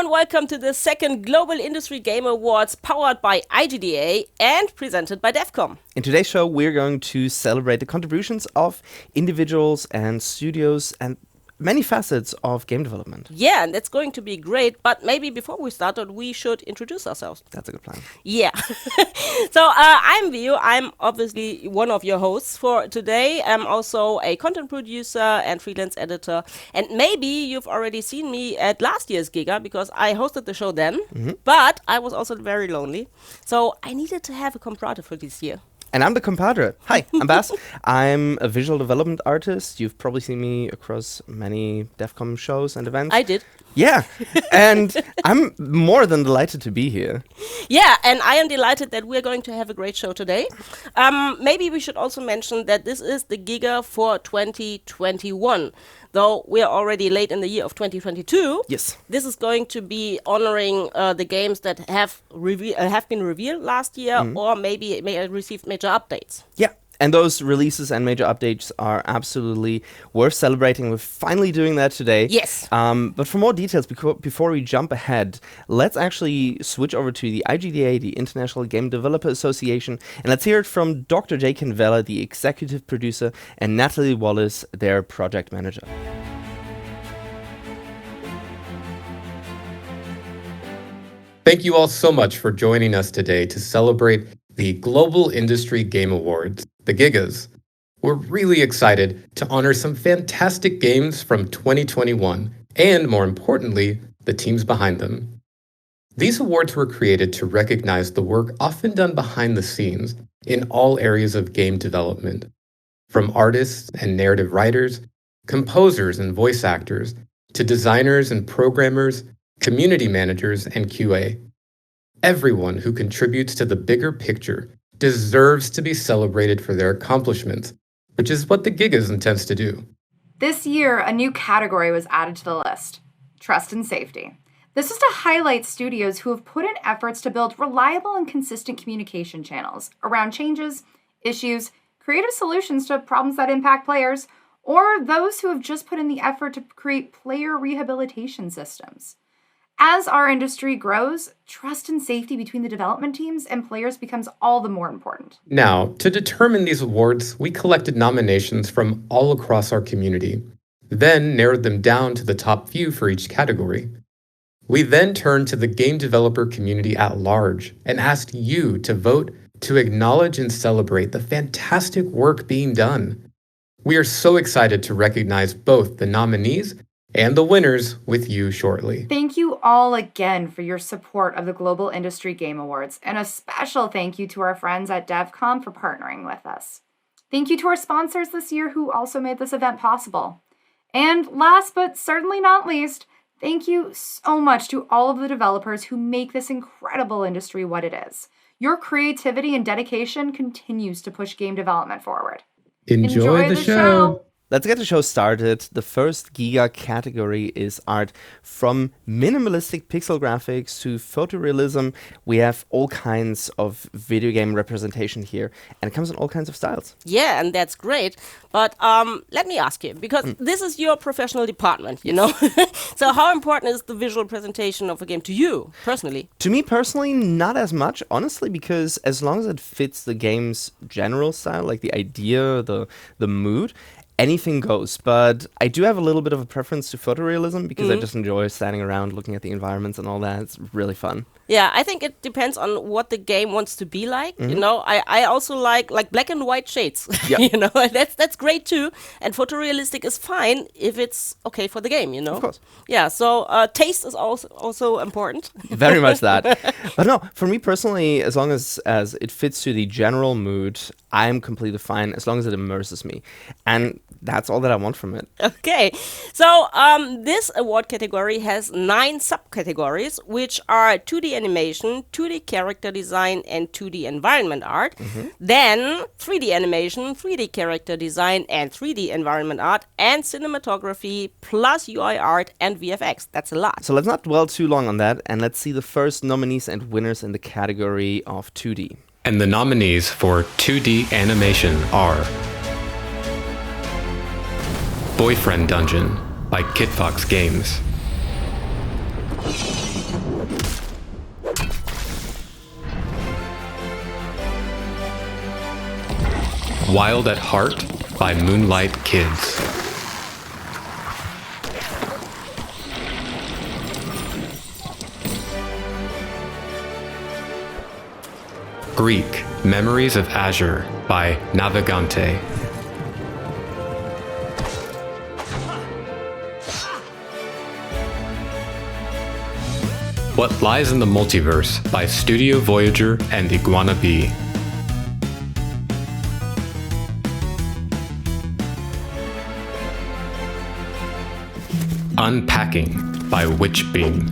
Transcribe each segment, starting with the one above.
and welcome to the second Global Industry Game Awards powered by IGDA and presented by devcom. In today's show, we're going to celebrate the contributions of individuals and studios and many facets of game development. Yeah, and that's going to be great, but maybe before we start, we should introduce ourselves. That's a good plan. Yeah. So I'm Vio. I'm obviously one of your hosts for today. I'm also a content producer and freelance editor. And maybe you've already seen me at last year's GIGA because I hosted the show then, but I was also very lonely. So I needed to have a compadre for this year. And I'm the compadre. Hi, I'm Bas. I'm a visual development artist. You've probably seen me across many devcom shows and events. I did. Yeah, and I'm more than delighted to be here. Yeah, and I am delighted that we're going to have a great show today. Maybe we should also mention that this is the GIGA for 2021. Though we're already late in the year of 2022, Yes. this is going to be honoring the games that have been revealed last year or maybe may have received major updates. Yeah. And those releases and major updates are absolutely worth celebrating. We're finally doing that today. Yes. But for more details, before we jump ahead, let's actually switch over to the IGDA, the International Game Developer Association, and let's hear it from Dr. Jake Vela, the executive producer, and Natalie Wallace, their project manager. Thank you all so much for joining us today to celebrate the Global Industry Game Awards, the GIGAs. We're really excited to honor some fantastic games from 2021 and, more importantly, the teams behind them. These awards were created to recognize the work often done behind the scenes in all areas of game development, from artists and narrative writers, composers and voice actors, to designers and programmers, community managers, and QA. Everyone who contributes to the bigger picture deserves to be celebrated for their accomplishments, which is what the GIGAs intends to do. This year, a new category was added to the list: trust and safety. This is to highlight studios who have put in efforts to build reliable and consistent communication channels around changes, issues, creative solutions to problems that impact players, or those who have just put in the effort to create player rehabilitation systems. As our industry grows, trust and safety between the development teams and players becomes all the more important. Now, to determine these awards, we collected nominations from all across our community, then narrowed them down to the top few for each category. We then turned to the game developer community at large and asked you to vote to acknowledge and celebrate the fantastic work being done. We are so excited to recognize both the nominees and the winners with you shortly. Thank you all again for your support of the Global Industry Game Awards, and a special thank you to our friends at devcom for partnering with us. Thank you to our sponsors this year who also made this event possible. And last but certainly not least, thank you so much to all of the developers who make this incredible industry what it is. Your creativity and dedication continues to push game development forward. Enjoy the show. Let's get the show started. The first GIGA category is art. From minimalistic pixel graphics to photorealism, we have all kinds of video game representation here, and it comes in all kinds of styles. Yeah, and that's great. But let me ask you, because this is your professional department, you know? So how important is the visual presentation of a game to you, personally? To me personally, not as much, honestly, because as long as it fits the game's general style, like the idea, the mood, anything goes. But I do have a little bit of a preference to photorealism because I just enjoy standing around looking at the environments and all that. It's really fun. Yeah, I think it depends on what the game wants to be like. You know, I also like black and white shades. Yep. You know, that's great too. And photorealistic is fine if it's okay for the game, you know? Of course. Yeah, so taste is also important. Very much that. But no, for me personally, as long as it fits to the general mood, I'm completely fine as long as it immerses me. And that's all that I want from it. Okay, so this award category has 9 subcategories, which are 2D animation, 2D character design, and 2D environment art. Then 3D animation, 3D character design, and 3D environment art, and cinematography, plus UI art and VFX. That's a lot. So let's not dwell too long on that, and let's see the first nominees and winners in the category of 2D. And the nominees for 2D animation are Boyfriend Dungeon by Kit Fox Games, Wild at Heart by Moonlight Kids. Greek, Memories of Azure by Navigante. What Lies in the Multiverse by Studio Voyager and Iguana Bee. Unpacking by Witchbeam.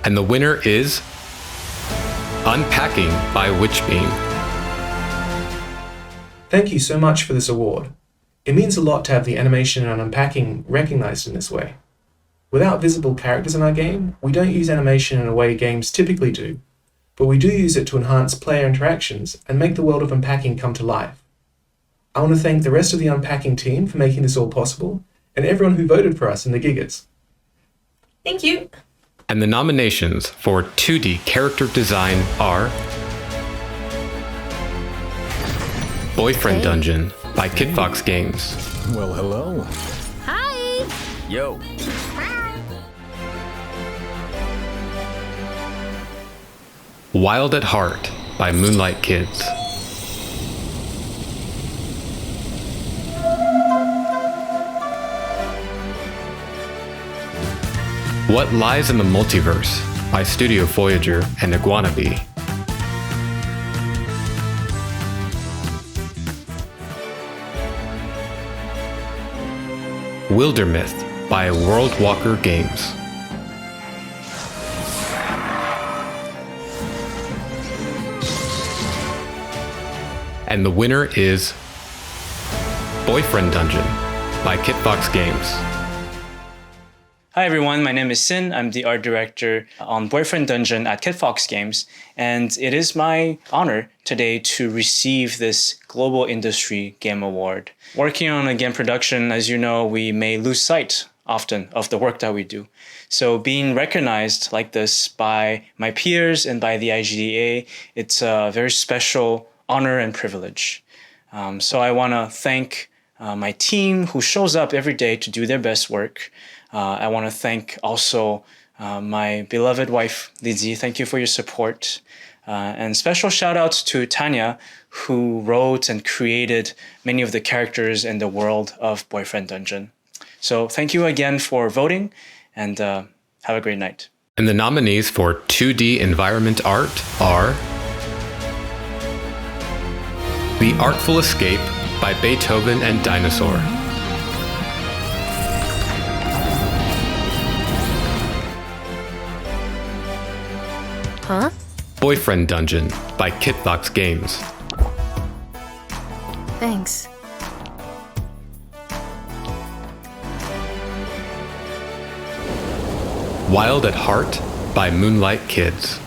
And the winner is Unpacking by Witchbeam. Thank you so much for this award. It means a lot to have the animation and unpacking recognized in this way. Without visible characters in our game, we don't use animation in a way games typically do, but we do use it to enhance player interactions and make the world of unpacking come to life. I want to thank the rest of the unpacking team for making this all possible, and everyone who voted for us in the Gigas. Thank you. And the nominations for 2D character design are Boyfriend Dungeon by Kid Fox Games. Well, hello. Hi. Yo. Wild at Heart by Moonlight Kids. What Lies in the Multiverse by Studio Voyager and Iguana Bee. Wildermyth by Worldwalker Games. And the winner is Boyfriend Dungeon by Kit Fox Games. Hi everyone, my name is Sin. I'm the art director on Boyfriend Dungeon at Kit Fox Games, and it is my honor today to receive this Global Industry Game Award. Working on a game production, as you know, we may lose sight often of the work that we do. So being recognized like this by my peers and by the IGDA, it's a very special honor and privilege. So I want to thank my team who shows up every day to do their best work. I want to thank also my beloved wife, Lizzie. Thank you for your support. And special shout outs to Tanya, who wrote and created many of the characters in the world of Boyfriend Dungeon. So thank you again for voting, and have a great night. And the nominees for 2D environment art are The Artful Escape by Beethoven and Dinosaur. Huh? Boyfriend Dungeon by Kit Fox Games. Thanks. Wild at Heart by Moonlight Kids.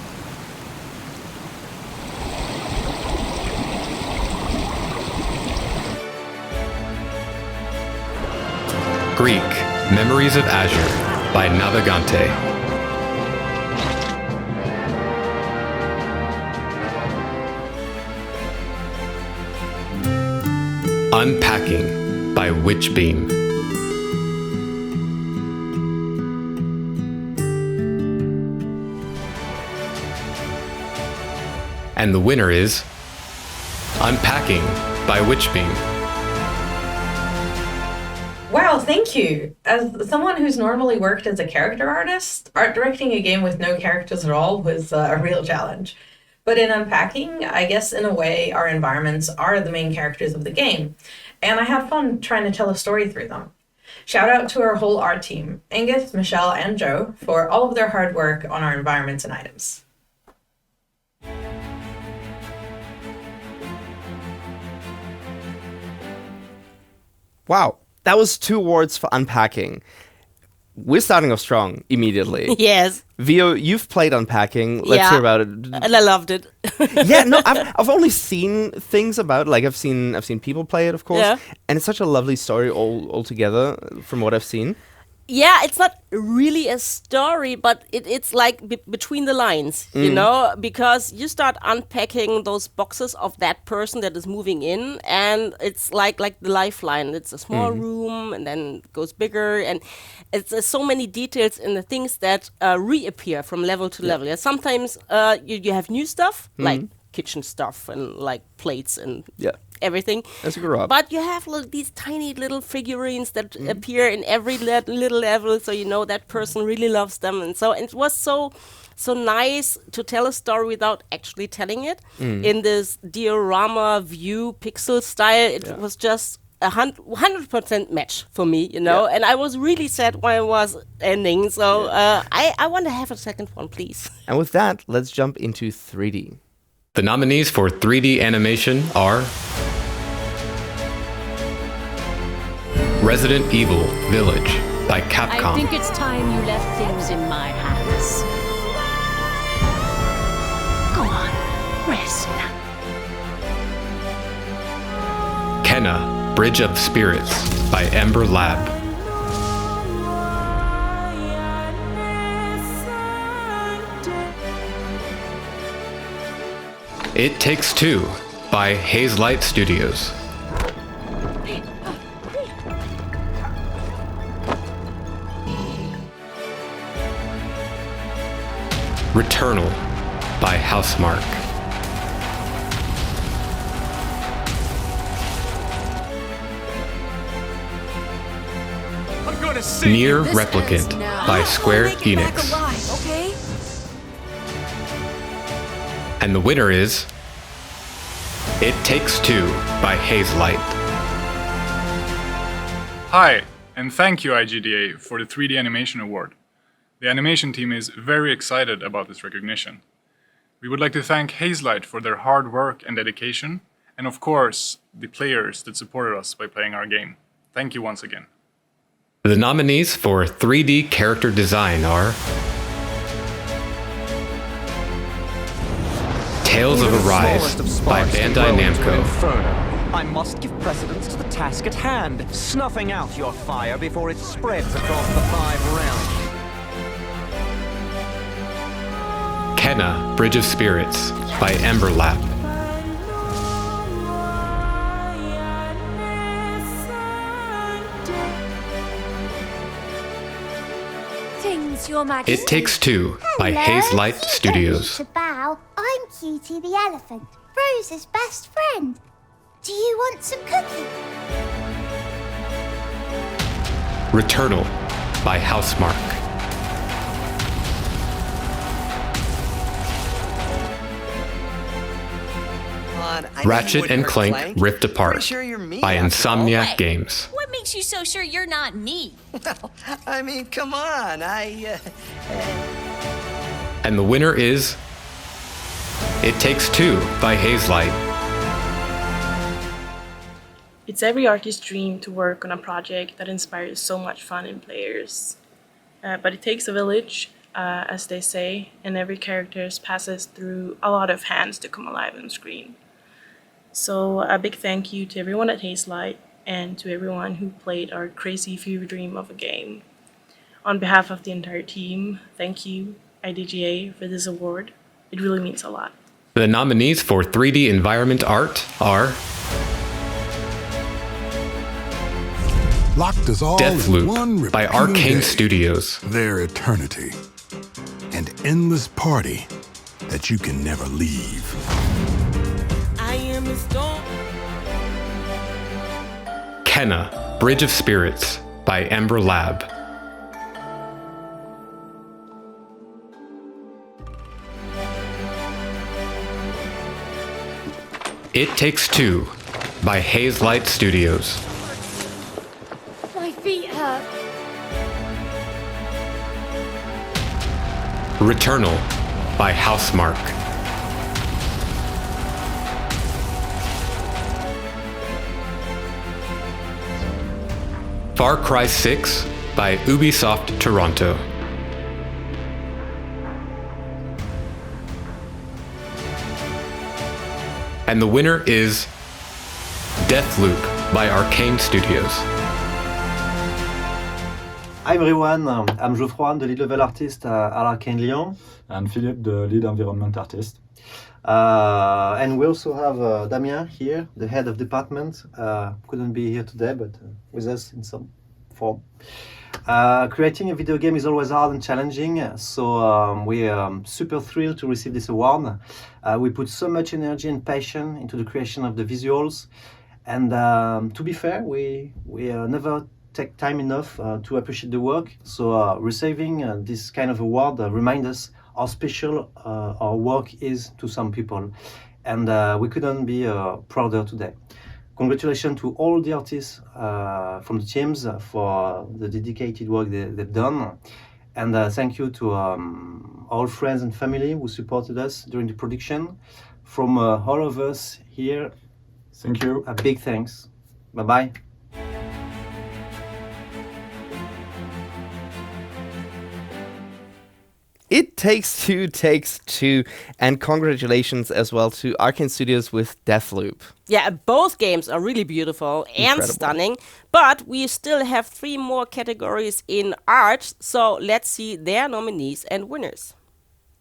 Greek, Memories of Azure by Navigante. Unpacking by Witchbeam. And the winner is Unpacking by Witchbeam. Wow, thank you. As someone who's normally worked as a character artist, art directing a game with no characters at all was a real challenge. But in Unpacking, I guess in a way, our environments are the main characters of the game, and I had fun trying to tell a story through them. Shout out to our whole art team, Angus, Michelle, and Joe, for all of their hard work on our environments and items. Wow, that was 2 awards for Unpacking. We're starting off strong immediately. Yes. Vio, you've played Unpacking. Let's hear about it. And I loved it. Yeah, no, I've only seen things about it. Like I've seen people play it, of course. Yeah. And it's such a lovely story all together from what I've seen. Yeah, it's not really a story, but it's like between the lines, you know, because you start unpacking those boxes of that person that is moving in, and it's like the lifeline. It's a small room, and then it goes bigger, and it's so many details in the things that reappear from level to level. Yeah, sometimes you have new stuff like kitchen stuff and like plates and everything. As you grow up. But you have these tiny little figurines that appear in every little level, so you know that person really loves them. And so it was so nice to tell a story without actually telling it in this diorama view pixel style. It was just 100% match for me, you know. And I was really sad when it was ending. So I want to have a second one, please. And with that, let's jump into 3D. The nominees for 3D animation are Resident Evil Village by Capcom. I think it's time you left things in my hands. Go on, rest now. Kenna, Bridge of Spirits by Ember Lab. It Takes Two by Hazelight Studios. Returnal by Housemarque. Nier Replicant by Square Enix. And the winner is It Takes Two by Hazelight. Hi, and thank you IGDA for the 3D Animation Award. The animation team is very excited about this recognition. We would like to thank Hazelight for their hard work and dedication, and of course, the players that supported us by playing our game. Thank you once again. The nominees for 3D character design are Tales of Arise by Bandai Namco. I must give precedence to the task at hand, snuffing out your fire before it spreads across the 5 realms. Kenna, Bridge of Spirits by Ember Lab. Your Majesty. It Takes Two by Hazelight Studios. To bow. I'm Cutie the elephant, Rose's best friend. Do you want some cookie? Returnal by Housemarque. Ratchet and Clank Rift Apart by Insomniac Games. What makes you so sure you're not me? Well, I mean, come on, And the winner is It Takes Two by Hazelight. It's every artist's dream to work on a project that inspires so much fun in players. But it takes a village, as they say, and every character passes through a lot of hands to come alive on screen. So a big thank you to everyone at Hazelight and to everyone who played our crazy fever dream of a game. On behalf of the entire team, thank you, IGDA, for this award. It really means a lot. The nominees for 3D environment art are Locked us all Deathloop in one by repeating Arcane day. Studios. Their eternity. An endless party that you can never leave. I am a storm. Kenna, Bridge of Spirits by Ember Lab. It Takes Two by Hazelight Studios. My feet hurt. Returnal by Housemarque. Far Cry 6 by Ubisoft Toronto. And the winner is Deathloop by Arcane Studios. Hi everyone, I'm Geoffroy, the lead level artist at Arcane Lyon. And Philippe, the lead environment artist. And we also have Damien here, the head of department. Couldn't be here today, but with us in some form. Creating a video game is always hard and challenging, so we are super thrilled to receive this award. We put so much energy and passion into the creation of the visuals, and to be fair, we never take time enough to appreciate the work. So receiving this kind of award reminds us how special our work is to some people, and we couldn't be prouder today. Congratulations to all the artists from the teams for the dedicated work they've done. And thank you to all friends and family who supported us during the production. From all of us here, thank you. A big thanks. Bye-bye. It Takes Two, and congratulations as well to Arcane Studios with Deathloop. Yeah, both games are really beautiful and stunning, but we still have 3 more categories in art, so let's see their nominees and winners.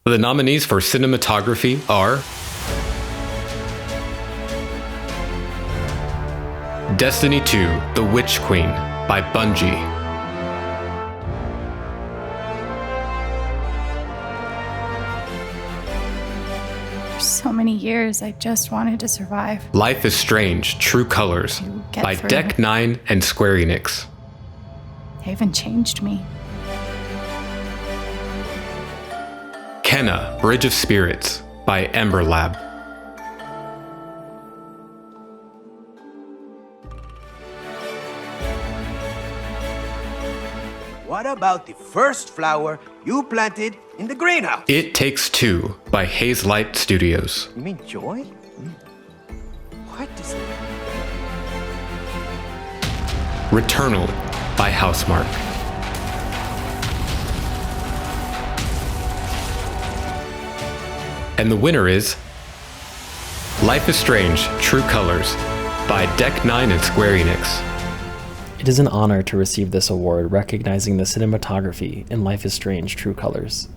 The nominees for cinematography are Destiny 2: The Witch Queen by Bungie. So many years, I just wanted to survive. Life is Strange: True Colors by Deck 9 and Square Enix. They haven't changed me. Kenna: Bridge of Spirits by Ember Lab. What about the first flower you planted in the greenhouse? It Takes Two by Hazelight Studios. You mean joy? What is it? Returnal by Housemarque. And the winner is Life is Strange: True Colors by Deck 9 and Square Enix. It is an honor to receive this award recognizing the cinematography in Life is Strange: True Colors.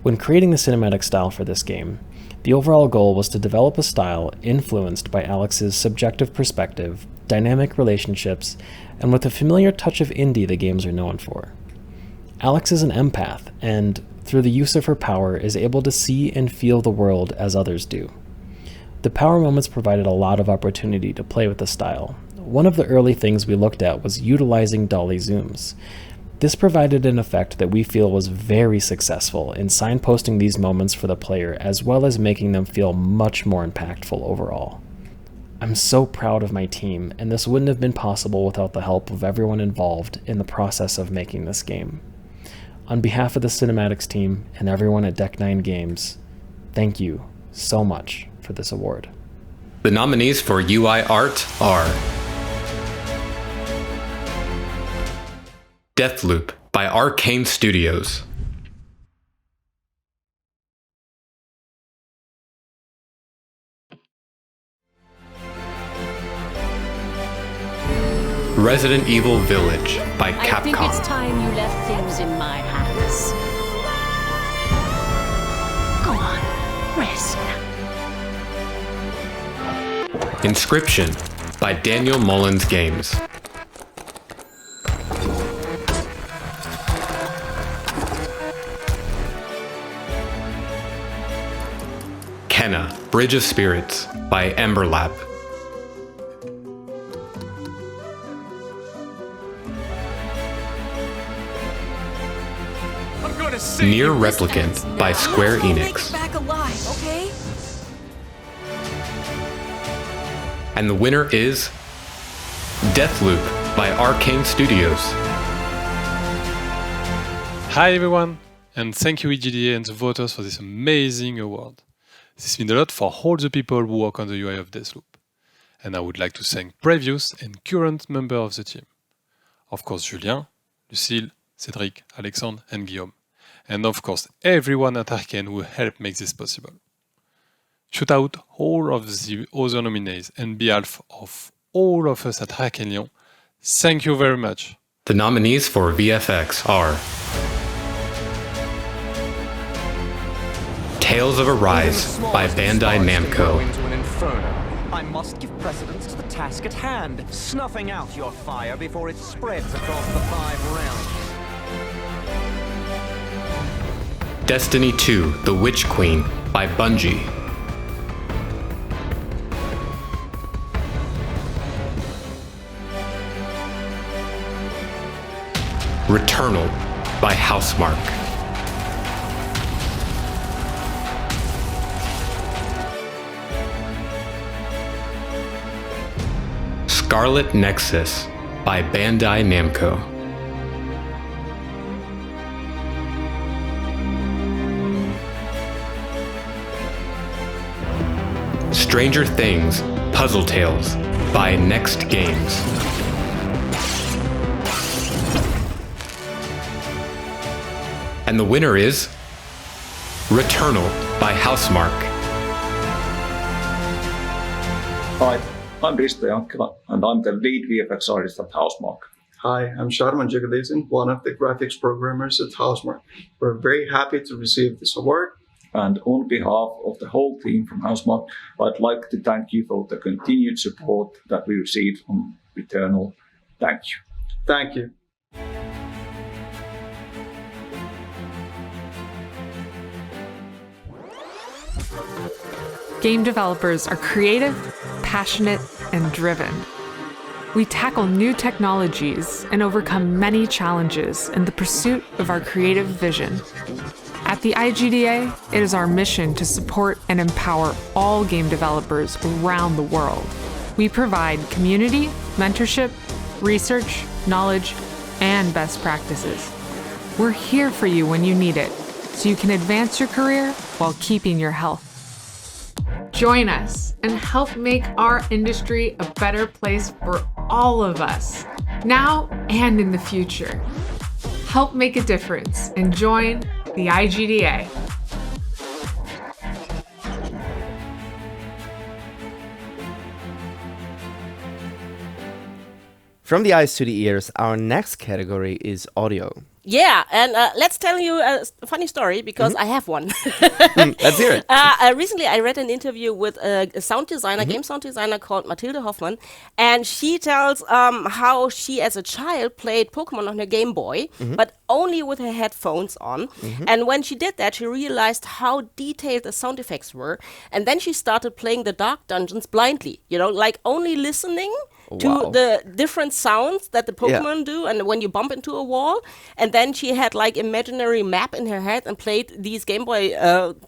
When creating the cinematic style for this game, the overall goal was to develop a style influenced by Alex's subjective perspective, dynamic relationships, and with a familiar touch of indie the games are known for. Alex is an empath, and through the use of her power is able to see and feel the world as others do. The power moments provided a lot of opportunity to play with the style. One of the early things we looked at was utilizing dolly zooms. This provided an effect that we feel was very successful in signposting these moments for the player, as well as making them feel much more impactful overall. I'm so proud of my team, and this wouldn't have been possible without the help of everyone involved in the process of making this game. On behalf of the Cinematics team and everyone at Deck 9 Games, thank you so much for this award. The nominees for UI art are Deathloop by Arcane Studios. Resident Evil Village by Capcom. I think it's time you left things in my hands. Go on, rest now. Inscription by Daniel Mullins Games. Kenna: Bridge of Spirits by Ember Lab. Near Replicant by Square Enix. Back alive, okay? And the winner is Deathloop by Arcane Studios. Hi everyone, and thank you IGDA and the voters for this amazing award. This means a lot for all the people who work on the UI of Deathloop. And I would like to thank previous and current members of the team. Of course Julien, Lucille, Cédric, Alexandre and Guillaume. And of course everyone at Arcane who helped make this possible. Shout out all of the other nominees and on behalf of all of us at Arcane Lyon, thank you very much. The nominees for VFX are Tales of Arise by Bandai Namco. Into an inferno. I must give precedence to the task at hand, snuffing out your fire before it spreads across the 5 realms. Destiny 2: The Witch Queen by Bungie. Returnal by Housemarque. Scarlet Nexus by Bandai Namco. Stranger Things: Puzzle Tales by Next Games. And the winner is Returnal by Housemarque. Hi, I'm Risto Jankkila, and I'm the lead VFX artist at Housemarque. Hi, I'm Sharman Jagadesan, one of the graphics programmers at Housemarque. We're very happy to receive this award. And on behalf of the whole team from Housemarque, I'd like to thank you for the continued support that we received on Returnal. Thank you. Thank you. Game developers are creative, passionate, and driven. We tackle new technologies and overcome many challenges in the pursuit of our creative vision. At the IGDA, it is our mission to support and empower all game developers around the world. We provide community, mentorship, research, knowledge, and best practices. We're here for you when you need it, so you can advance your career while keeping your health. Join us and help make our industry a better place for all of us, now and in the future. Help make a difference and join the IGDA. From the eyes to the ears, our next category is audio. Yeah, and let's tell you a funny story, because I have one. Let's hear it. Recently, I read an interview with a sound designer, game sound designer called Mathilde Hoffmann, and she tells how she, as a child, played Pokemon on her Game Boy, but only with her headphones on. And when she did that, she realized how detailed the sound effects were, and then she started playing the Dark Dungeons blindly, like only listening to the different sounds that the Pokemon do, and when you bump into a wall. And then she had like imaginary map in her head and played these Game Boy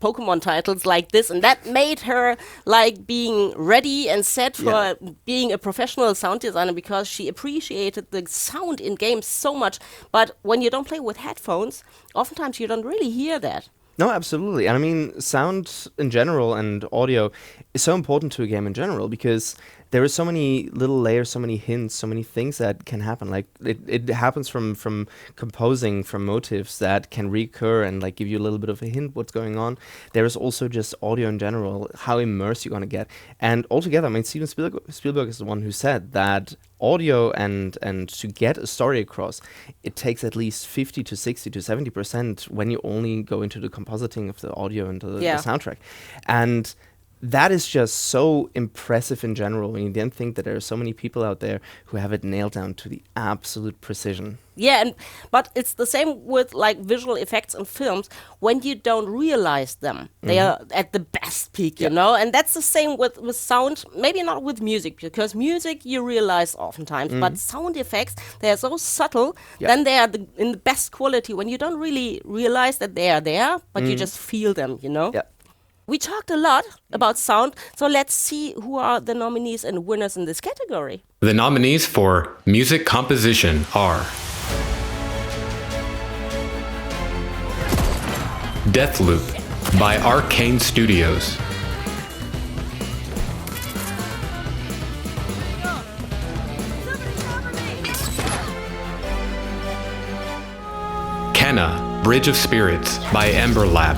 Pokemon titles like this, and that made her like being ready and set for being a professional sound designer, because she appreciated the sound in games so much. But when you don't play with headphones, oftentimes you don't really hear that. No, absolutely. And I mean, sound in general and audio is so important to a game in general, because there are so many little layers, so many hints, so many things that can happen. Like it happens from composing, from motives that can recur and like give you a little bit of a hint what's going on. There is also just audio in general, how immersed you're going to get. And altogether, I mean, Steven Spielberg is the one who said that audio and to get a story across, it takes at least 50 to 60 to 70% when you only go into the compositing of the audio and the soundtrack. And that is just so impressive in general, when you then think that there are so many people out there who have it nailed down to the absolute precision. Yeah, but it's the same with like visual effects in films. When you don't realize them, they are at the best peak, you know? And that's the same with sound, maybe not with music, because music you realize oftentimes, but sound effects, they are so subtle, then they are in the best quality when you don't really realize that they are there, but you just feel them, you know? Yeah. We talked a lot about sound, so let's see who are the nominees and winners in this category. The nominees for Music Composition are Deathloop by Arcane Studios, Kenna, Bridge of Spirits by Ember Lab,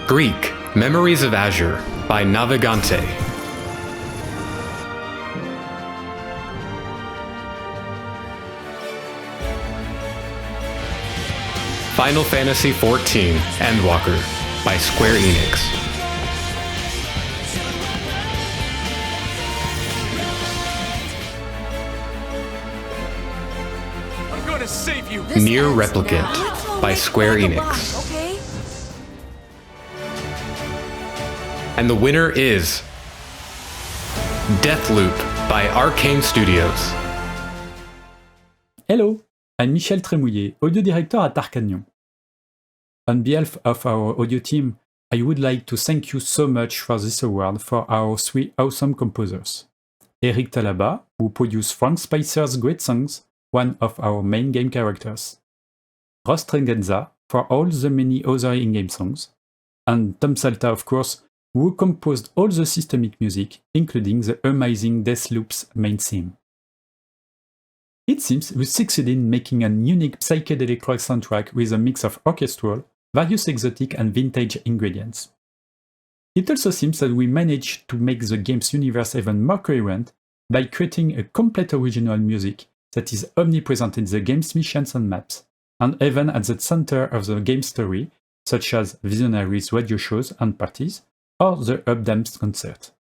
Greek Memories of Azure by Navigante. Final Fantasy XIV Endwalker by Square Enix. I'm going to save you. Nier Replicant by Square Enix. Okay. And the winner is Deathloop by Arcane Studios. Hello, I'm Michel Trémouillet, audio director at Arcanion. On behalf of our audio team, I would like to thank you so much for this award for our three awesome composers. Eric Talaba, who produced Frank Spicer's great songs, one of our main game characters. Ross Tregenza, for all the many other in-game songs. And Tom Salta, of course, who composed all the systemic music, including the amazing Deathloop's main theme. It seems we succeeded in making a unique psychedelic rock soundtrack with a mix of orchestral, various exotic and vintage ingredients. It also seems that we managed to make the game's universe even more coherent by creating a complete original music that is omnipresent in the game's missions and maps, and even at the center of the game's story, such as Visionaries radio shows and parties, or the Updam's concert.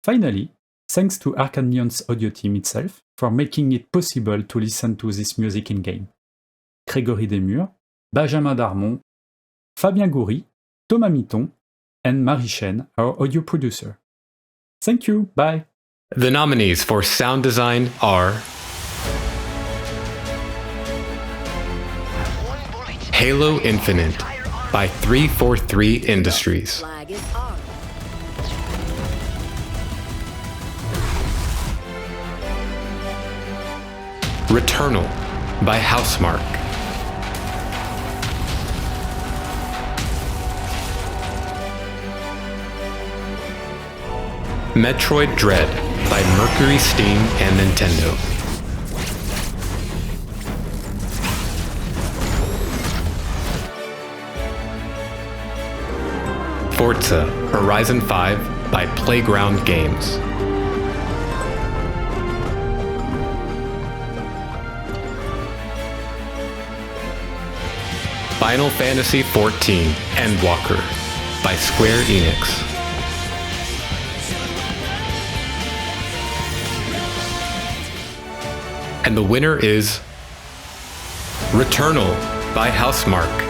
Finally, thanks to Arcanion's audio team itself for making it possible to listen to this music in-game. Grégory Desmures, Benjamin Darmon, Fabien Goury, Thomas Mitton, and Marie Chen, our audio producer. Thank you, bye! The nominees for sound design are Halo Infinite by 343 Industries. Returnal by Housemarque. Metroid Dread by Mercury Steam and Nintendo. Forza Horizon 5 by Playground Games. Final Fantasy XIV Endwalker by Square Enix. And the winner is Returnal by Housemarque.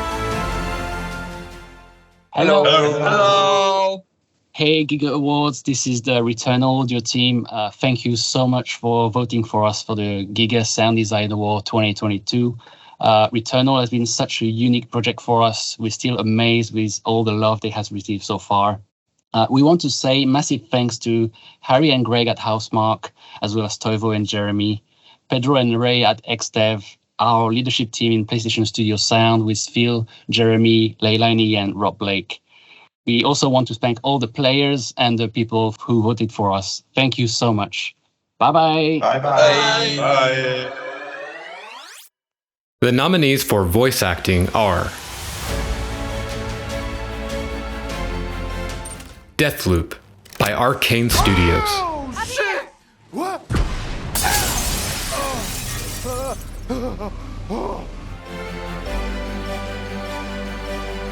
Hello. Hello. Hey, GIGA Awards. This is the Returnal audio team. Thank you so much for voting for us for the GIGA Sound Design Award 2022. Returnal has been such a unique project for us. We're still amazed with all the love they has received so far. We want to say massive thanks to Harry and Greg at Housemarque, as well as Toivo and Jeremy, Pedro and Ray at XDev, our leadership team in PlayStation Studio Sound with Phil, Jeremy, Leilani, and Rob Blake. We also want to thank all the players and the people who voted for us. Thank you so much. Bye-bye. Bye-bye. Bye. The nominees for voice acting are Deathloop by Arcane Studios. Oh, shit! What?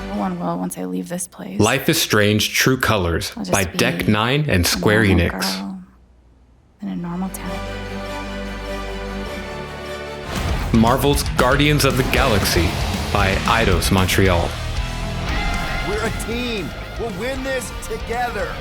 No one will once I leave this place. Life is Strange True Colors I'll just by be Deck 9 and Square a normal Enix. girl in a normal town. Marvel's Guardians of the Galaxy by Eidos Montreal. We're a team. We'll win this together.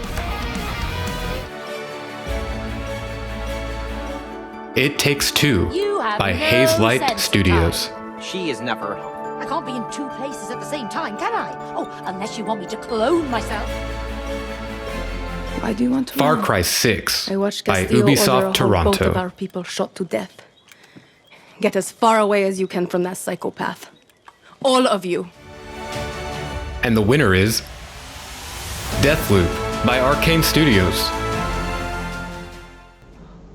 It Takes Two by Hazelight Studios. She is never home. I can't be in two places at the same time, can I? Oh, unless you want me to clone myself. Why do you want to Far know? Cry 6 I watched by Castillo order a Ubisoft whole Toronto. boat of our people shot to death. Get as far away as you can from that psychopath. All of you. And the winner is Deathloop by Arcane Studios.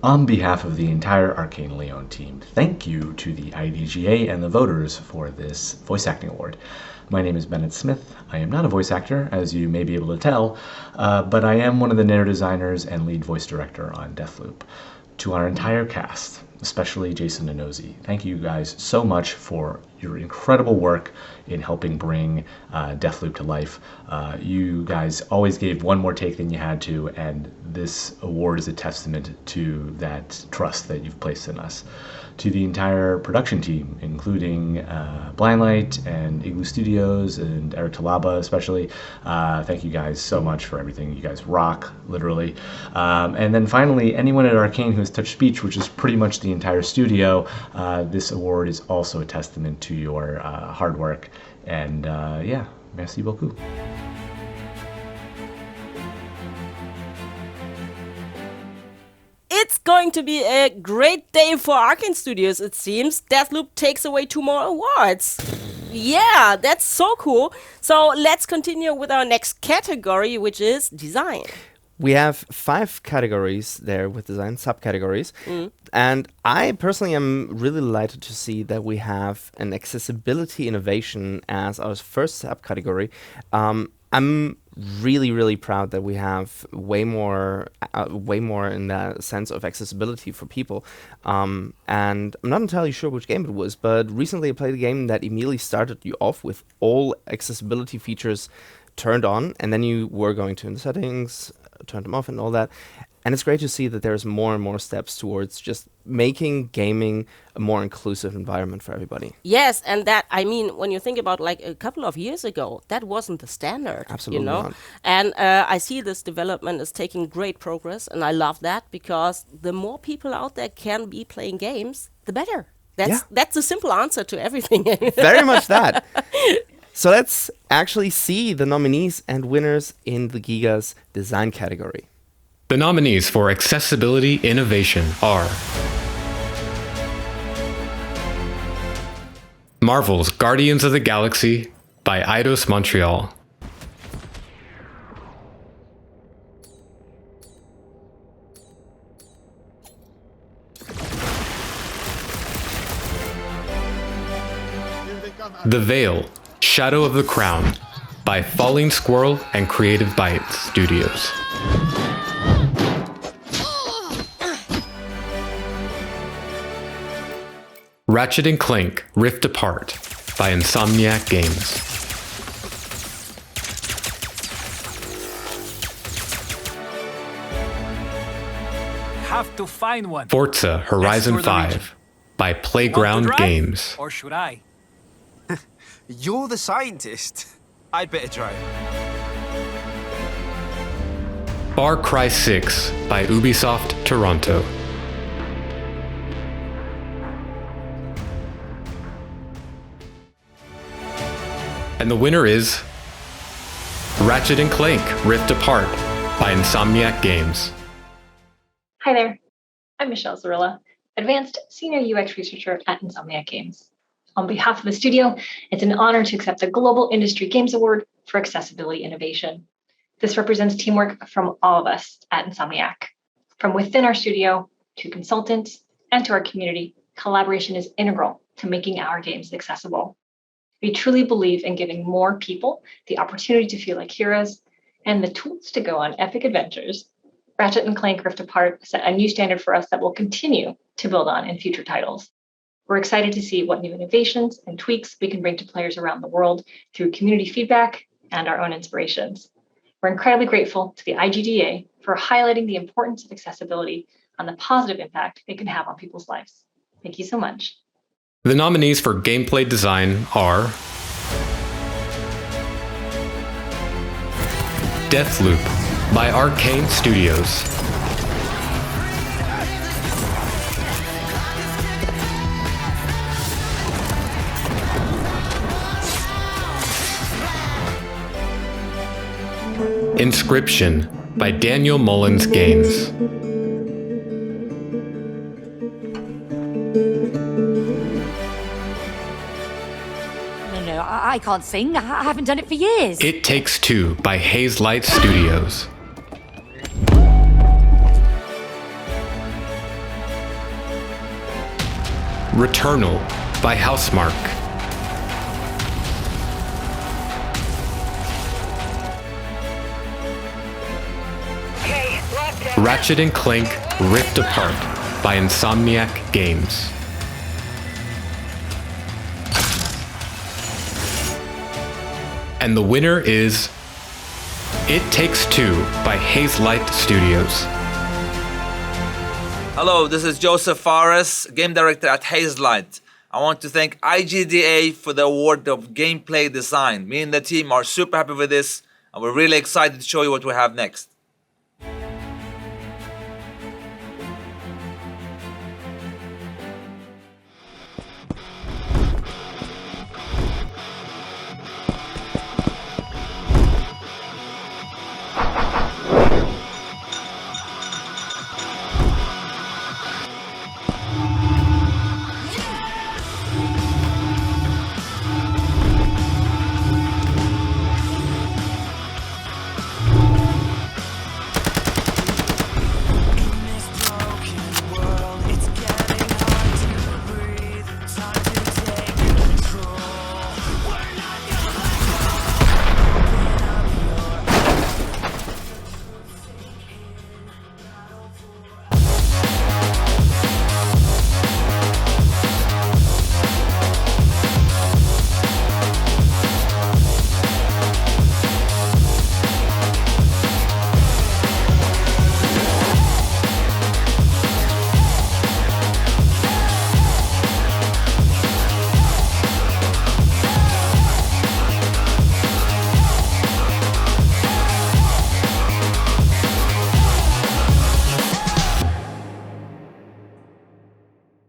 On behalf of the entire Arcane Leon team, thank you to the IGDA and the voters for this voice acting award. My name is Bennett Smith. I am not a voice actor, as you may be able to tell, but I am one of the narrative designers and lead voice director on Deathloop. To our entire cast, especially Jason and Nosy, thank you guys so much for your incredible work in helping bring Deathloop to life. You guys always gave one more take than you had to, and this award is a testament to that trust that you've placed in us. To the entire production team, including Blindlight and Igloo Studios and Eric Talaba especially, thank you guys so much for everything. You guys rock, literally. And then finally, anyone at Arcane who has touched speech, which is pretty much the entire studio, this award is also a testament to your hard work. And yeah, merci beaucoup. It's going to be a great day for Arcane Studios, it seems. Deathloop takes away 2 more awards. Yeah, that's so cool. So let's continue with our next category, which is design. We have 5 categories there with design subcategories. And I personally am really delighted to see that we have an accessibility innovation as our first subcategory. I'm really proud that we have way more in the sense of accessibility for people. And I'm not entirely sure which game it was, but recently I played a game that immediately started you off with all accessibility features turned on, and then you were going to the settings, turn them off and all that. And it's great to see that there's more and more steps towards just making gaming a more inclusive environment for everybody. Yes, and that, I mean, when you think about like a couple of years ago, that wasn't the standard. Absolutely not. And I see this development is taking great progress, and I love that because the more people out there can be playing games, the better. That's a simple answer to everything. Very much that. So let's actually see the nominees and winners in the GIGA's design category. The nominees for Accessibility Innovation are Marvel's Guardians of the Galaxy by Eidos Montreal. The Veil, Shadow of the Crown by Falling Squirrel and Creative Bytes Studios. Ratchet & Clank Rift Apart by Insomniac Games. Have to find one. Forza Horizon 5 by Playground Games. Or should I? You're the scientist. I'd better drive. Far Cry 6 by Ubisoft Toronto. And the winner is Ratchet & Clank Rift Apart by Insomniac Games. Hi there, I'm Michelle Zorilla, Advanced Senior UX Researcher at Insomniac Games. On behalf of the studio, it's an honor to accept the Global Industry Games Award for Accessibility Innovation. This represents teamwork from all of us at Insomniac. From within our studio to consultants and to our community, collaboration is integral to making our games accessible. We truly believe in giving more people the opportunity to feel like heroes and the tools to go on epic adventures. Ratchet & Clank Rift Apart set a new standard for us that we'll continue to build on in future titles. We're excited to see what new innovations and tweaks we can bring to players around the world through community feedback and our own inspirations. We're incredibly grateful to the IGDA for highlighting the importance of accessibility and the positive impact it can have on people's lives. Thank you so much. The nominees for gameplay design are Deathloop by Arcane Studios. Inscription by Daniel Mullins Games. No, I can't sing. I haven't done it for years. It Takes Two by Hazelight Studios. Returnal by Housemarque. Ratchet & Clank Rift Apart by Insomniac Games. And the winner is It Takes Two by Hazelight Studios. Hello, this is Joseph Fares, game director at Hazelight. I want to thank IGDA for the award of gameplay design. Me and the team are super happy with this, and we're really excited to show you what we have next.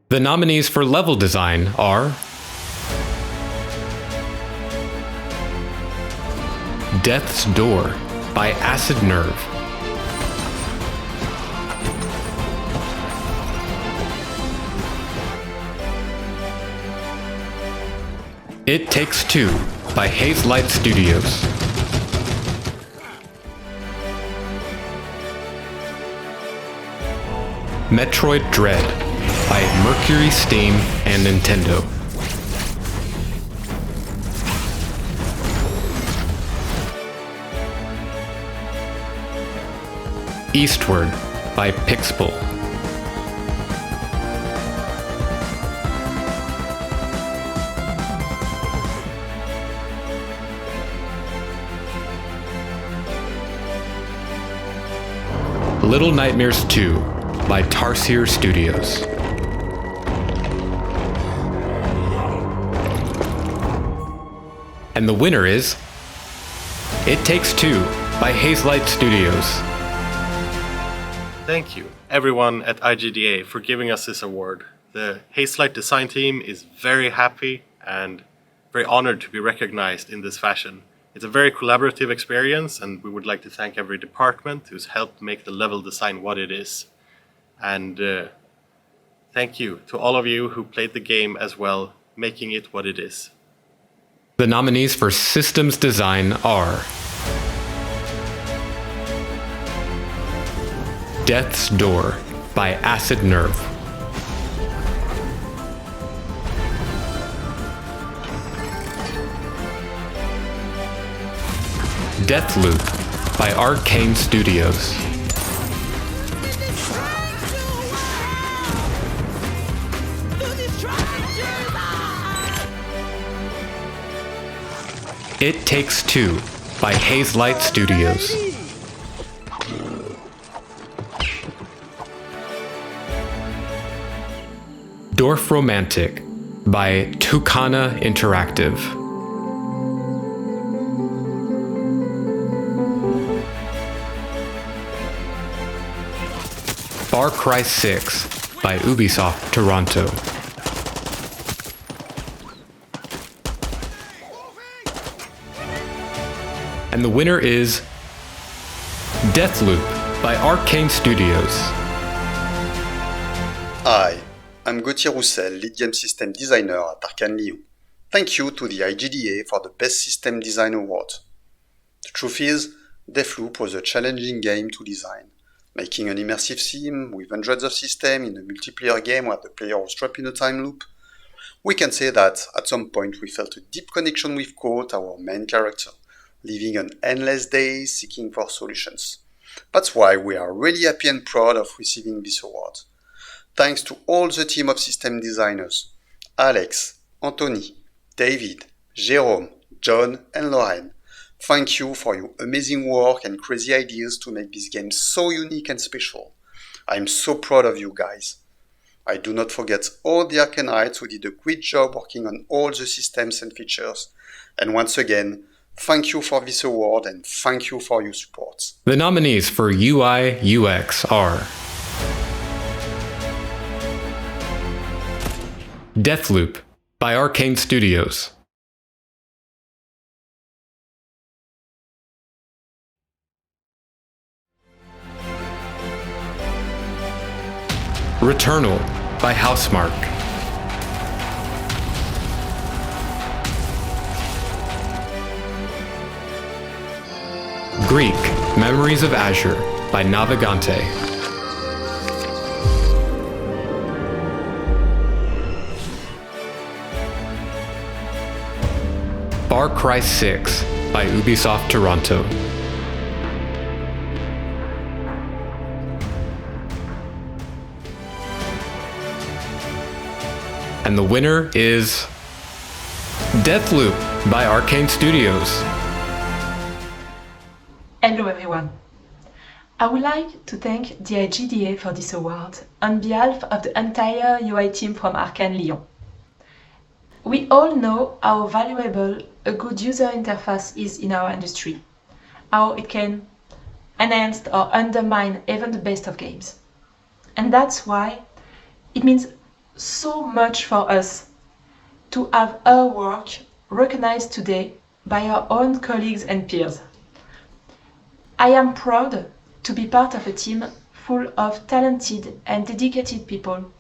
The nominees for level design are Death's Door by Acid Nerve. It Takes Two by Hazelight Studios. Metroid Dread by Mercury Steam and Nintendo. Eastward by Pixel. Little Nightmares 2 by Tarsier Studios. And the winner is It Takes Two by Hazelight Studios. Thank you, everyone at IGDA, for giving us this award. The Hazelight design team is very happy and very honored to be recognized in this fashion. It's a very collaborative experience, and we would like to thank every department who's helped make the level design what it is. And thank you to all of you who played the game as well, making it what it is. The nominees for systems design are Death's Door by Acid Nerve. Deathloop by Arcane Studios. It Takes Two by Hazelight Studios. Dorf Romantic by Tucana Interactive. Far Cry 6 by Ubisoft Toronto. And the winner is Deathloop by Arcane Studios. Hi, I'm Gauthier Roussel, lead game system designer at Arcane Lyon. Thank you to the IGDA for the Best System Design Award. The truth is, Deathloop was a challenging game to design. Making an immersive theme with hundreds of systems in a multiplayer game where the player was trapped in a time loop We can say that at some point we felt a deep connection with Colt, our main character, living an endless day seeking for solutions. That's why we are really happy and proud of receiving this award. Thanks to all the team of system designers, Alex, Anthony, David, Jérôme, John and Lorraine. Thank you for your amazing work and crazy ideas to make this game so unique and special. I'm so proud of you guys. I do not forget all the Arcanites who did a great job working on all the systems and features. And once again, thank you for this award and thank you for your support. The nominees for UI UX are Deathloop by Arcane Studios, Returnal by Housemarque, Greek Memories of Azure by Navigante, Far Cry 6 by Ubisoft Toronto, and the winner is Deathloop by Arcane Studios. Hello everyone. I would like to thank the IGDA for this award on behalf of the entire UI team from Arcane Lyon. We all know how valuable a good user interface is in our industry, how it can enhance or undermine even the best of games. And that's why it means so much for us to have our work recognized today by our own colleagues and peers. I am proud to be part of a team full of talented and dedicated people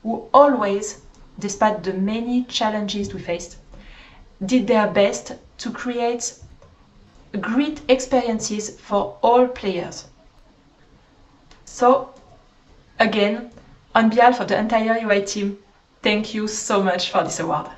who always, despite the many challenges we faced, did their best to create great experiences for all players. So, again, on behalf of the entire UI team, thank you so much for this award.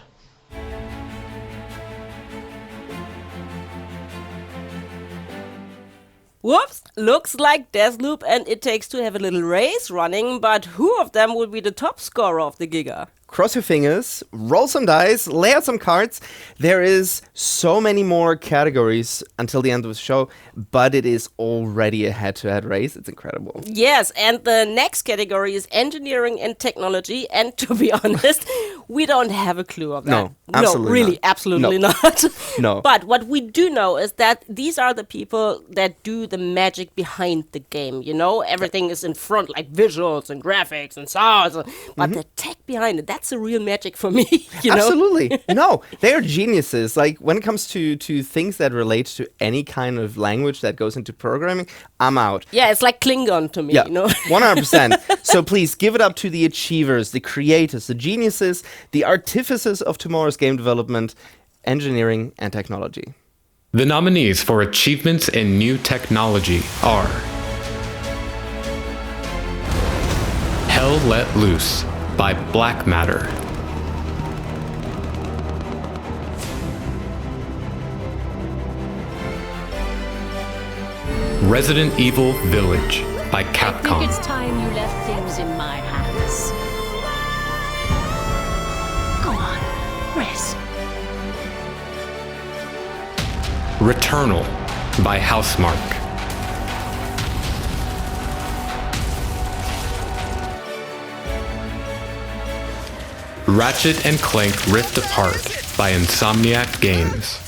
Whoops! Looks like Deathloop and It Takes Two have a little race running, but who of them will be the top scorer of the GIGA? Cross your fingers, roll some dice, lay out some cards. There is so many more categories until the end of the show, but it is already a head-to-head race. It's incredible. Yes, and the next category is engineering and technology, and to be honest, we don't have a clue of that. No, absolutely no, really, not. absolutely No. not. No. But what we do know is that these are the people that do the magic behind the game, you know? Everything is in front, like visuals and graphics and sounds, but the tech behind it, that's a real magic for me, you know? Absolutely. No, they are geniuses. Like, when it comes to things that relate to any kind of language that goes into programming, I'm out. Yeah, it's like Klingon to me, Yeah, you know? 100%. So please, give it up to the achievers, the creators, the geniuses, the artificers of tomorrow's game development, engineering, and technology. The nominees for achievements in new technology are Hell Let Loose by Black Matter, Resident Evil Village by I think Capcom, it's time you left things in my hands. Go on, rest. Returnal by Housemarque, Ratchet & Clank Rift Apart by Insomniac Games,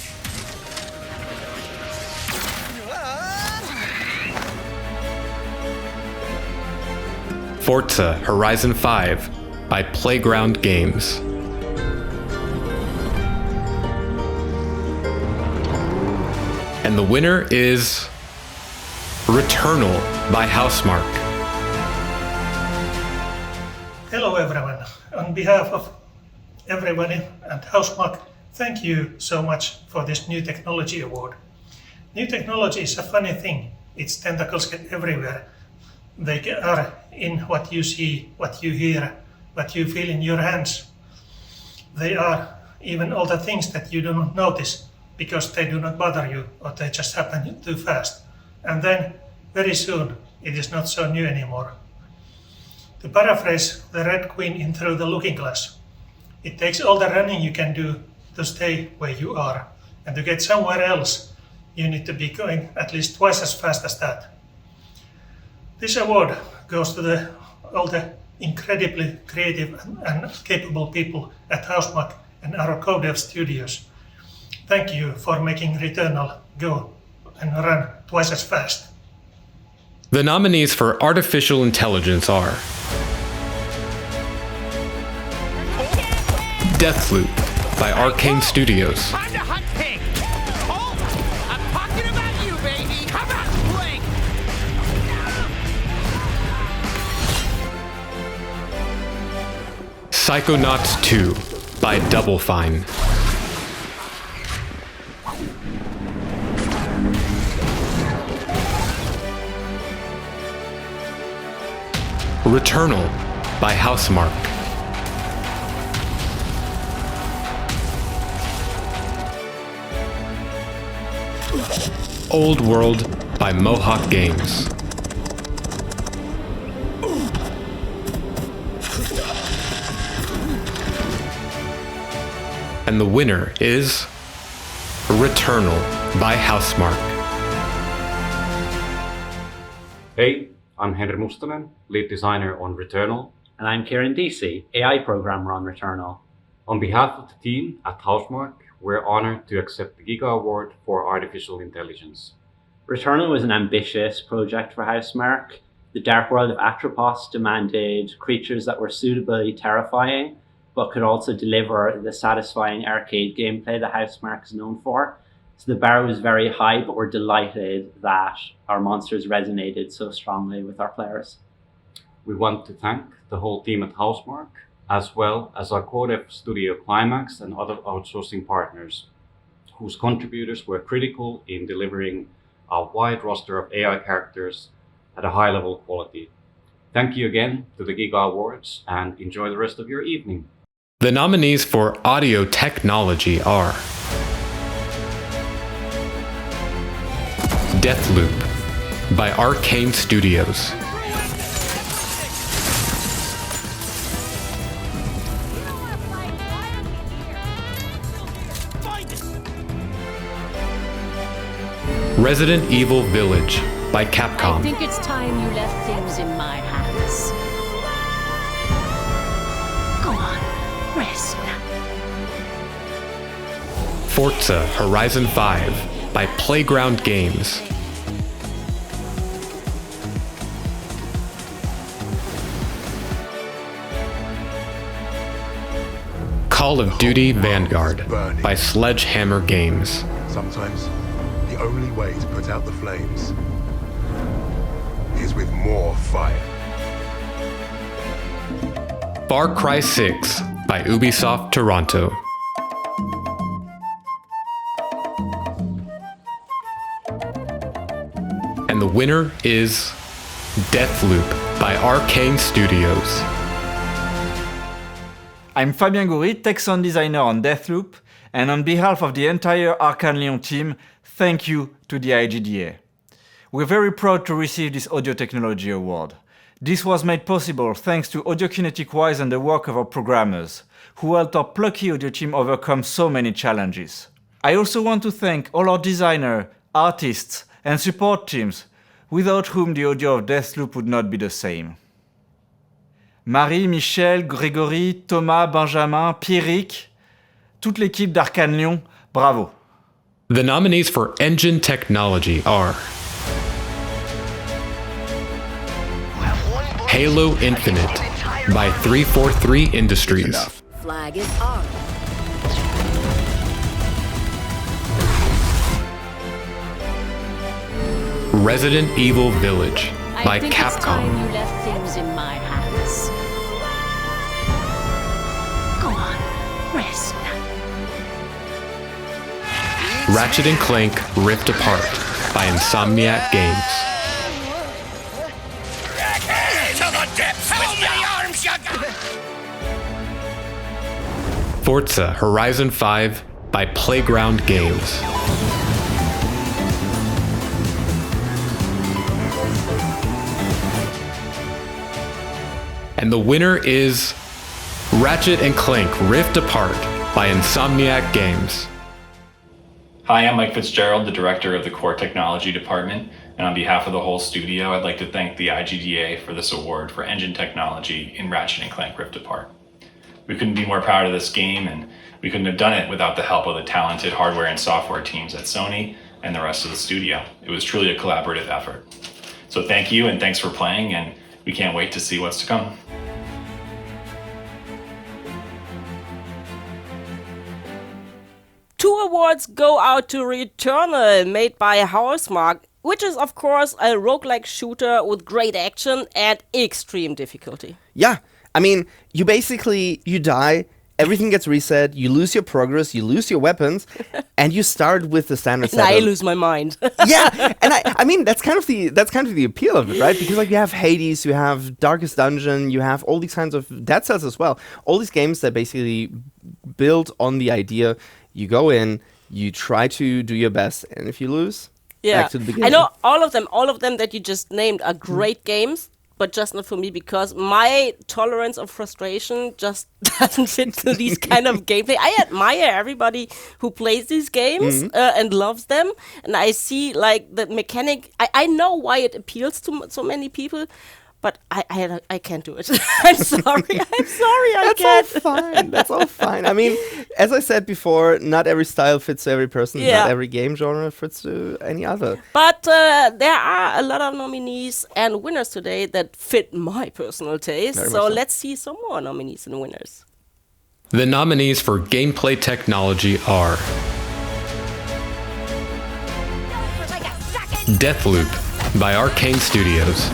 Forza Horizon 5 by Playground Games, and the winner is Returnal by Housemarque. Hello everyone. On behalf of everybody at Housemarque, thank you so much for this new technology award. New technology is a funny thing. Its tentacles get everywhere. They are in what you see, what you hear, what you feel in your hands. They are even all the things that you do not notice because they do not bother you or they just happen too fast. And then, very soon, it is not so new anymore. To paraphrase the Red Queen in Through the Looking Glass, it takes all the running you can do to stay where you are. And to get somewhere else, you need to be going at least twice as fast as that. This award goes to all the incredibly creative and capable people at Housemarque and our co-dev studios. Thank you for making Returnal go and run twice as fast. The nominees for Artificial Intelligence are Deathloop by Arcane Studios, Time to hunt pig! Hold! I'm talking about you, baby! Come on, Blink! Psychonauts 2 by Double Fine, Returnal by Housemarque, Old World by Mohawk Games, and the winner is Returnal by Housemarque. Hey, I'm Henry Mustonen, lead designer on Returnal. And I'm Kieran Deasy, AI programmer on Returnal. On behalf of the team at Housemarque, we're honored to accept the GIGA Award for Artificial Intelligence. Returnal was an ambitious project for Housemarque. The dark world of Atropos demanded creatures that were suitably terrifying, but could also deliver the satisfying arcade gameplay that Housemarque is known for. So the bar was very high, but we're delighted that our monsters resonated so strongly with our players. We want to thank the whole team at Housemarque, as well as our co-dev studio Climax and other outsourcing partners, whose contributors were critical in delivering a wide roster of AI characters at a high level of quality. Thank you again to the GIGA Awards, and enjoy the rest of your evening. The nominees for Audio Technology are Deathloop by Arcane Studios, Resident Evil Village by Capcom, I think it's time you left things in my hands. Go on, rest now. Forza Horizon 5 by Playground Games, Call of Duty Vanguard by Sledgehammer Games, Sometimes the only way to put out the flames is with more fire. Far Cry 6 by Ubisoft Toronto, and the winner is Deathloop by Arcane Studios. I'm Fabien Goury, tech sound designer on Deathloop, and on behalf of the entire Arcane Lyon team, thank you to the IGDA. We're very proud to receive this Audio Technology Award. This was made possible thanks to Audiokinetic Wise and the work of our programmers, who helped our plucky audio team overcome so many challenges. I also want to thank all our designers, artists, and support teams, without whom the audio of Deathloop would not be the same. Marie, Michel, Grégory, Thomas, Benjamin, Pierrick, toute l'équipe d'Arcane Lyon, bravo. The nominees for Engine Technology are Halo Infinite by 343 Industries, Flag is armed. Resident Evil Village by I think it's time Capcom, you left things in my hands. Go on, rest now. Ratchet & Clank Rift Apart by Insomniac Games, To the depths with your arms, you got! Forza Horizon 5 by Playground Games. And the winner is Ratchet & Clank Rift Apart by Insomniac Games. Hi, I'm Mike Fitzgerald, the director of the Core Technology Department, and on behalf of the whole studio, I'd like to thank the IGDA for this award for engine technology in Ratchet & Clank Rift Apart. We couldn't be more proud of this game, and we couldn't have done it without the help of the talented hardware and software teams at Sony and the rest of the studio. It was truly a collaborative effort. So thank you, and thanks for playing, and we can't wait to see what's to come. Two awards go out to Returnal, made by Housemarque, which is of course a roguelike shooter with great action and extreme difficulty. Yeah, I mean, you die, everything gets reset, you lose your progress, you lose your weapons, and you start with the standard setup. And I lose my mind. Yeah, and I mean that's kind of the appeal of it, right? Because like you have Hades, you have Darkest Dungeon, you have all these kinds of Dead Cells as well. All these games that basically build on the idea. You go in, you try to do your best, and if you lose, back to the beginning. I know all of them that you just named are great games, but just not for me because my tolerance of frustration just doesn't fit to these kind of gameplay. I admire everybody who plays these games and loves them, and I see like the mechanic. I know why it appeals to so many people. But I can't do it. I'm sorry. I can't. That's all fine. That's all fine. I mean, as I said before, not every style fits to every person. Yeah. Not every game genre fits to any other. But there are a lot of nominees and winners today that fit my personal taste. So let's see some more nominees and winners. The nominees for gameplay technology are Deathloop by Arcane Studios.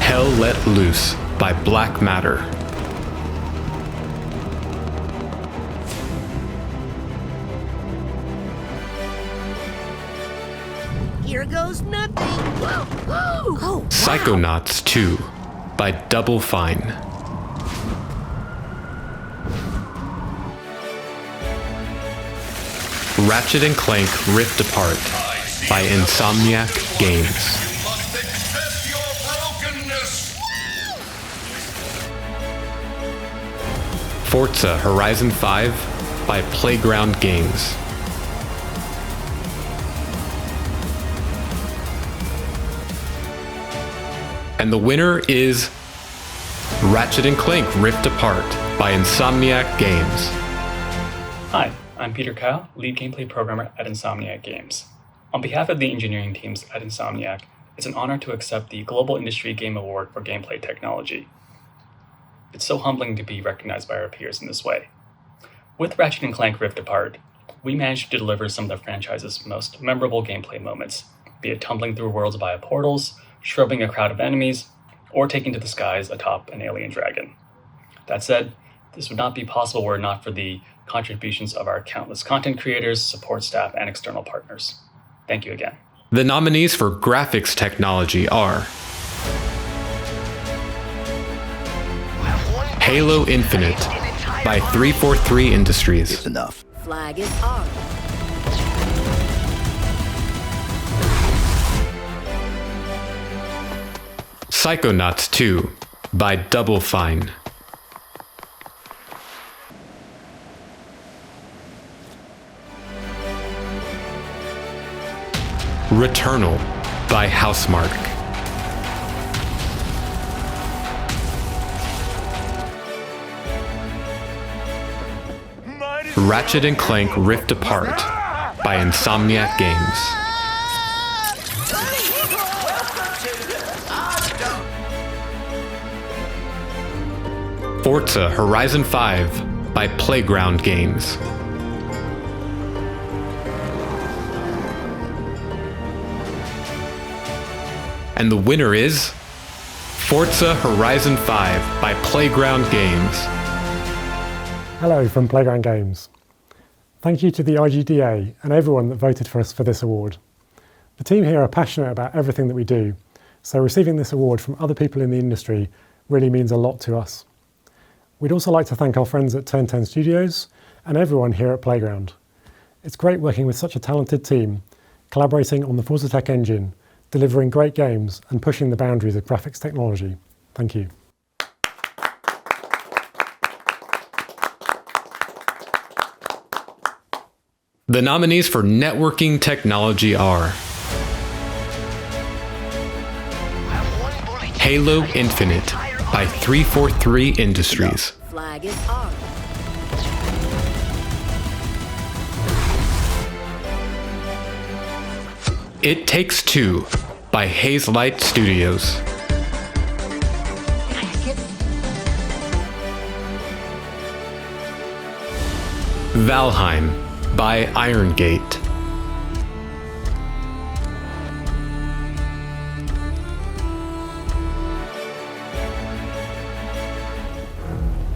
Hell Let Loose by Black Matter. Here goes nothing. Whoa, whoa. Oh, wow. Psychonauts 2 by Double Fine. Ratchet & Clank Rift Apart by Insomniac Games. Forza Horizon 5 by Playground Games. And the winner is Ratchet & Clank Rift Apart by Insomniac Games. Hi, I'm Peter Kyle, lead gameplay programmer at Insomniac Games. On behalf of the engineering teams at Insomniac, it's an honor to accept the Global Industry Game Award for Gameplay Technology. It's so humbling to be recognized by our peers in this way. With Ratchet & Clank Rift Apart, we managed to deliver some of the franchise's most memorable gameplay moments, be it tumbling through worlds via portals, shrubbing a crowd of enemies, or taking to the skies atop an alien dragon. That said, this would not be possible were it not for the contributions of our countless content creators, support staff, and external partners. Thank you again. The nominees for graphics technology are Halo Infinite by 343 Industries. It's enough. Flag is armed. Psychonauts 2 by Double Fine. Returnal by Housemarque. Ratchet & Clank Rift Apart by Insomniac Games. Forza Horizon 5 by Playground Games. And the winner is Forza Horizon 5 by Playground Games. Hello from Playground Games. Thank you to the IGDA and everyone that voted for us for this award. The team here are passionate about everything that we do, so receiving this award from other people in the industry really means a lot to us. We'd also like to thank our friends at Turn 10 Studios and everyone here at Playground. It's great working with such a talented team, collaborating on the Forza Tech engine, delivering great games and pushing the boundaries of graphics technology. Thank you. The nominees for networking technology are Halo Infinite by 343 Industries. Flag is armed. It Takes Two by Hazelight Studios. Valheim by Iron Gate.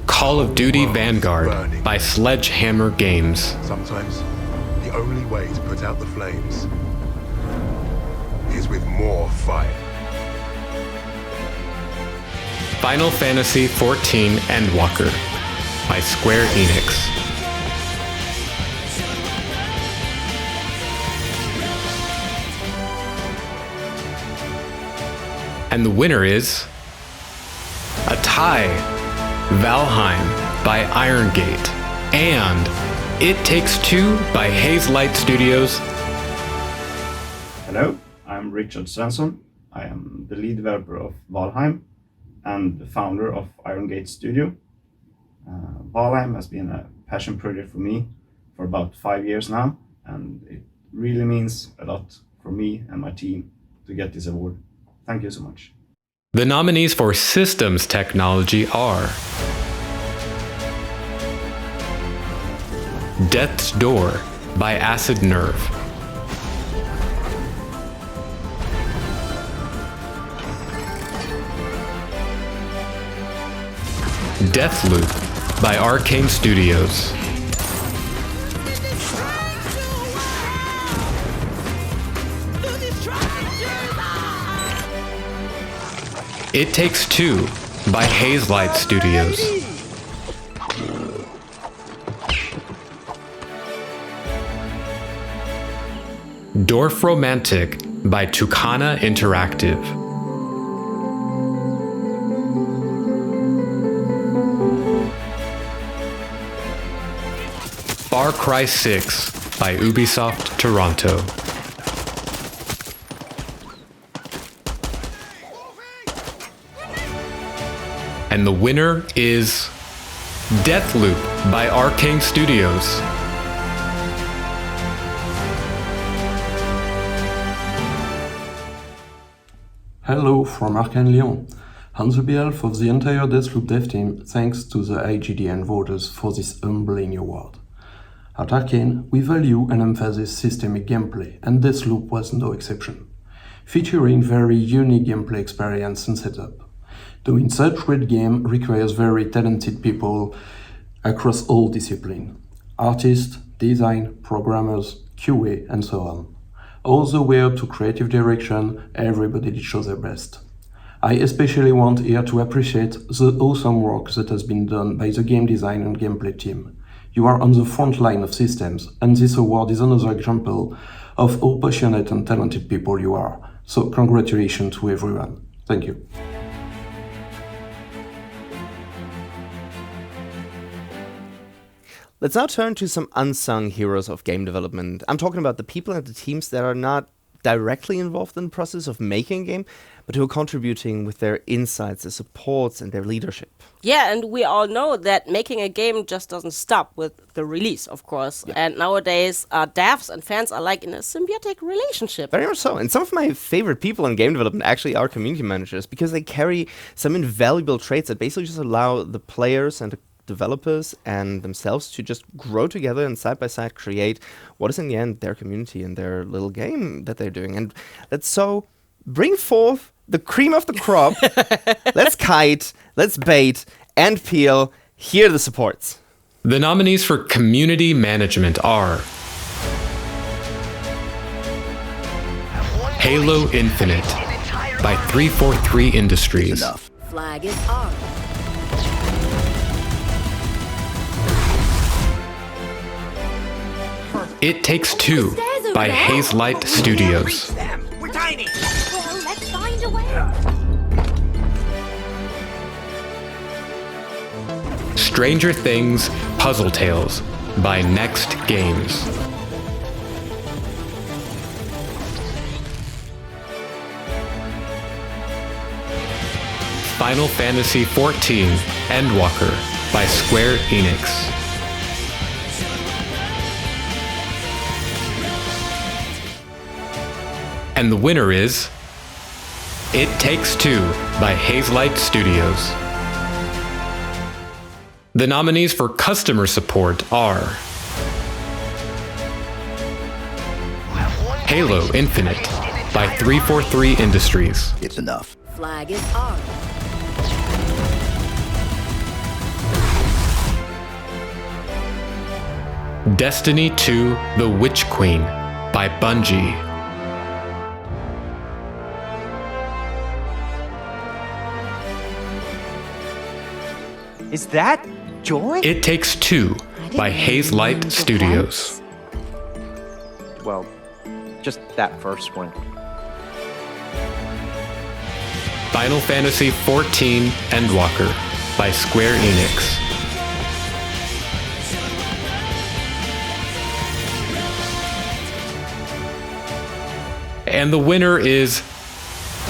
Call of Duty Vanguard by Sledgehammer Games. Sometimes the only way to put out the flames is with more fire. Final Fantasy XIV Endwalker by Square Enix. And the winner is a tie, Valheim by Iron Gate and It Takes Two by Hazelight Studios. Hello, I'm Richard Svensson. I am the lead developer of Valheim and the founder of Iron Gate Studio. Valheim has been a passion project for me for about 5 years now, and it really means a lot for me and my team to get this award. Thank you so much. The nominees for systems technology are Death's Door by Acid Nerve. Deathloop by Arcane Studios. It Takes Two by Hazelight Studios. Dorf Romantic by Tucana Interactive. Far Cry 6 by Ubisoft Toronto. And the winner is Deathloop by Arcane Studios. Hello from Arcane Lyon. On the behalf of the entire Deathloop dev team, thanks to the IGDA and voters for this humbling award. At Arcane, we value and emphasize systemic gameplay, and Deathloop was no exception, featuring very unique gameplay experience and setup. Doing such great game requires very talented people across all disciplines. Artists, design, programmers, QA, and so on. All the way up to creative direction, everybody did show their best. I especially want here to appreciate the awesome work that has been done by the game design and gameplay team. You are on the front line of systems, and this award is another example of how passionate and talented people you are. So congratulations to everyone. Thank you. Let's now turn to some unsung heroes of game development. I'm talking about the people and the teams that are not directly involved in the process of making a game, but who are contributing with their insights, their supports, and their leadership. Yeah, and we all know that making a game just doesn't stop with the release, of course. Yeah. And nowadays, devs and fans are like in a symbiotic relationship. Very much so. And some of my favorite people in game development actually are community managers, because they carry some invaluable traits that basically just allow the players and the developers and themselves to just grow together and side by side create what is in the end their community and their little game that they're doing. And let's so bring forth the cream of the crop. Let's kite, let's bait and peel. Here are the supports. The nominees for community management are Halo Infinite by 343 Industries. Flag is armed. It Takes Two by Hazelight Studios. We're tiny. Well, let's find a way. Stranger Things Puzzle Tales by Next Games. Final Fantasy XIV Endwalker by Square Enix. And the winner is It Takes Two by Hazelight Studios. The nominees for customer support are Halo Infinite by 343 Industries. It's enough. Flag is armed. Destiny 2 The Witch Queen by Bungie. Is that Joy? It Takes Two by Hazelight Studios. Well, just that first one. Final Fantasy XIV Endwalker by Square Enix. And the winner is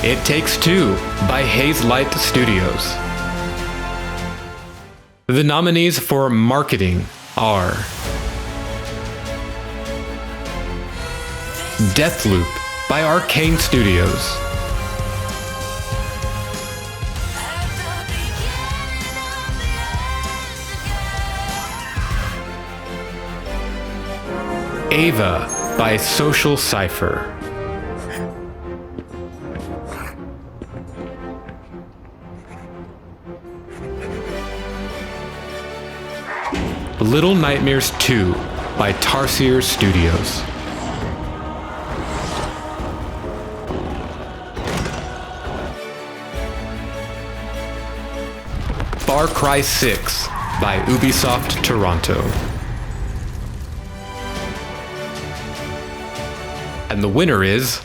It Takes Two by Hazelight Studios. The nominees for marketing are Deathloop by Arcane Studios. Ava by Social Cipher. Little Nightmares 2 by Tarsier Studios. Far Cry 6 by Ubisoft Toronto. And the winner is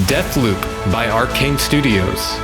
Deathloop by Arcane Studios.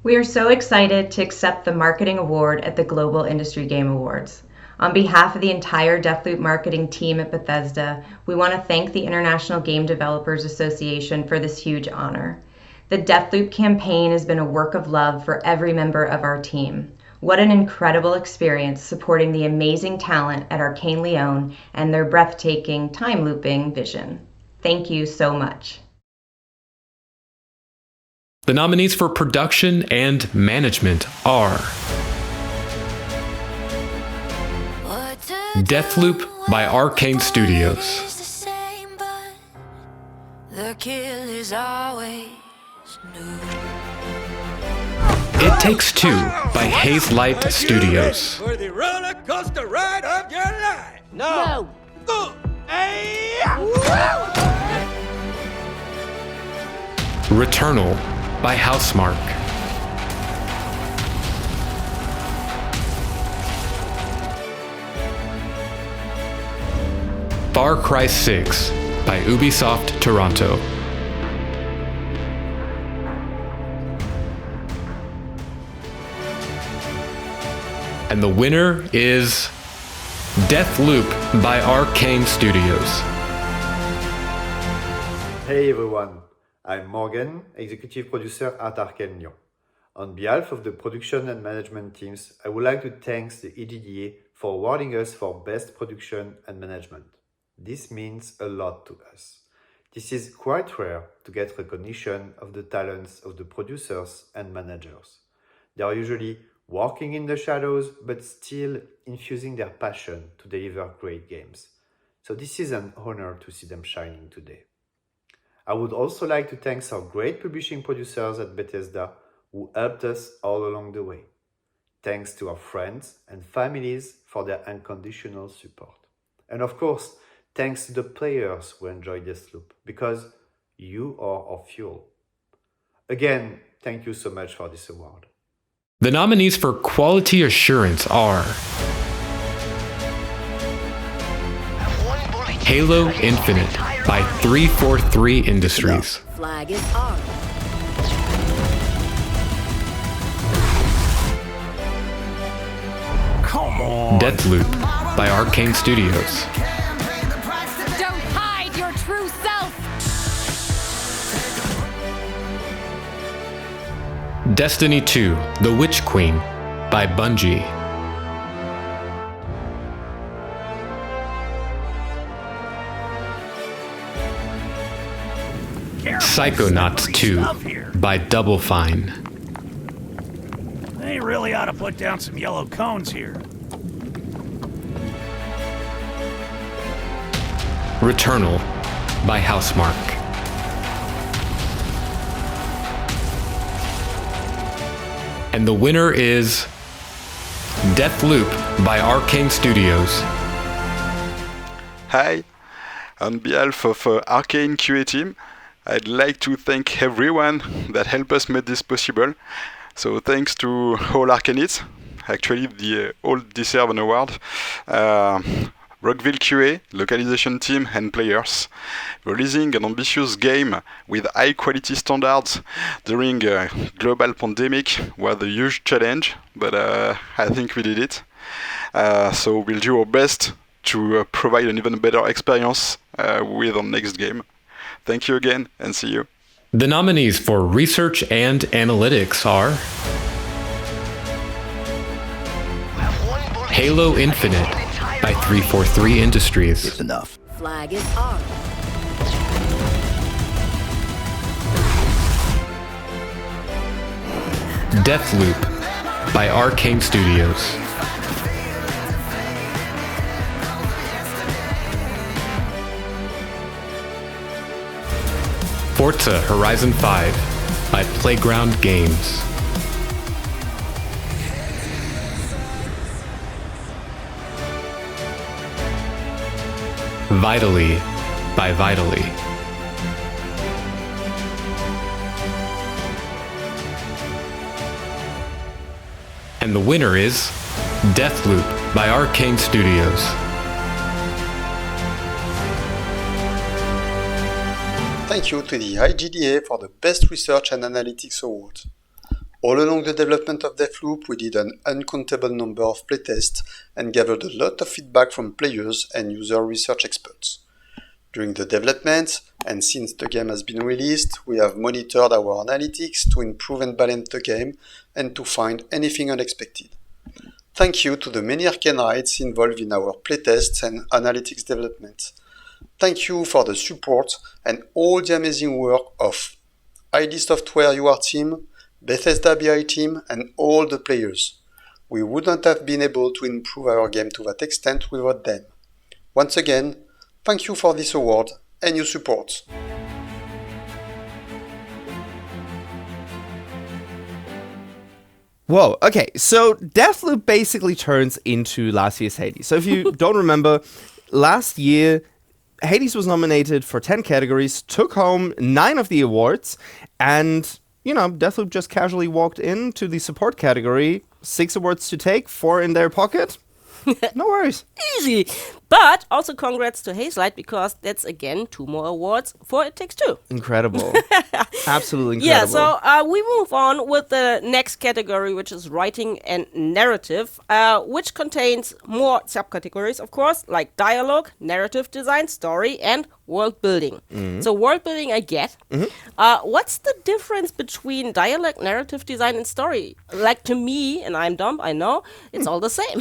We are so excited to accept the Marketing Award at the Global Industry Game Awards. On behalf of the entire Deathloop marketing team at Bethesda, we want to thank the International Game Developers Association for this huge honor. The Deathloop campaign has been a work of love for every member of our team. What an incredible experience supporting the amazing talent at Arcane Lyon and their breathtaking time-looping vision. Thank you so much. The nominees for production and management are Deathloop by Arcane Studios. The kill is always new. It Takes Two by Hazelight Studios. For the roller coaster ride of your life. No. Returnal by Housemarque. Far Cry 6 by Ubisoft Toronto. And the winner is Deathloop by Arcane Studios. Hey everyone, I'm Morgan, Executive Producer at Arcane Lyon. On behalf of the production and management teams, I would like to thank the IGDA for awarding us for Best Production and Management. This means a lot to us. This is quite rare to get recognition of the talents of the producers and managers. They are usually working in the shadows, but still infusing their passion to deliver great games. So this is an honor to see them shining today. I would also like to thank our great publishing producers at Bethesda who helped us all along the way. Thanks to our friends and families for their unconditional support. And of course, thanks to the players who enjoy Deathloop, because you are our fuel. Again, thank you so much for this award. The nominees for Quality Assurance are Halo Infinite by 343 Industries. Flag is armed. Come on. Deathloop by Arcane Studios. Don't hide your true self. Destiny 2: The Witch Queen by Bungie. Psychonauts 2 by Double Fine. They really ought to put down some yellow cones here. Returnal by Housemarque. And the winner is Deathloop by Arcane Studios. Hi, on behalf of Arcane QA team, I'd like to thank everyone that helped us make this possible. So thanks to all Arcanites, actually they all deserve an award. Rockville QA, localization team and players. Releasing an ambitious game with high quality standards during a global pandemic was a huge challenge, but I think we did it. So we'll do our best to provide an even better experience with our next game. Thank you again and see you. The nominees for Research and Analytics are Halo Infinite by 343 Industries. It's enough. Flag is armed. Deathloop by Arcane Studios. Forza Horizon 5 by Playground Games. Vitally by Vitally. And the winner is Deathloop by Arcane Studios. Thank you to the IGDA for the Best Research and Analytics Award. All along the development of Deathloop, we did an uncountable number of playtests and gathered a lot of feedback from players and user research experts. During the development, and since the game has been released, we have monitored our analytics to improve and balance the game and to find anything unexpected. Thank you to the many Arcanites involved in our playtests and analytics development. Thank you for the support and all the amazing work of ID Software UR team, Bethesda BI team, and all the players. We wouldn't have been able to improve our game to that extent without them. Once again, thank you for this award and your support. Whoa, okay, so Deathloop basically turns into last year's Hades. So if you don't remember, last year Hades was nominated for 10 categories, took home 9 of the awards, and, you know, Deathloop just casually walked into the support category, 6 awards to take, 4 in their pocket. No worries. Easy. But also congrats to Hazelight, because that's again 2 more awards for It Takes Two. Incredible. Absolutely incredible. Yeah, so we move on with the next category, which is writing and narrative, which contains more subcategories, of course, like dialogue, narrative design, story, and world building. So world building I get. What's the difference between dialogue, narrative design, and story? Like, to me, and I'm dumb, I know, it's all the same.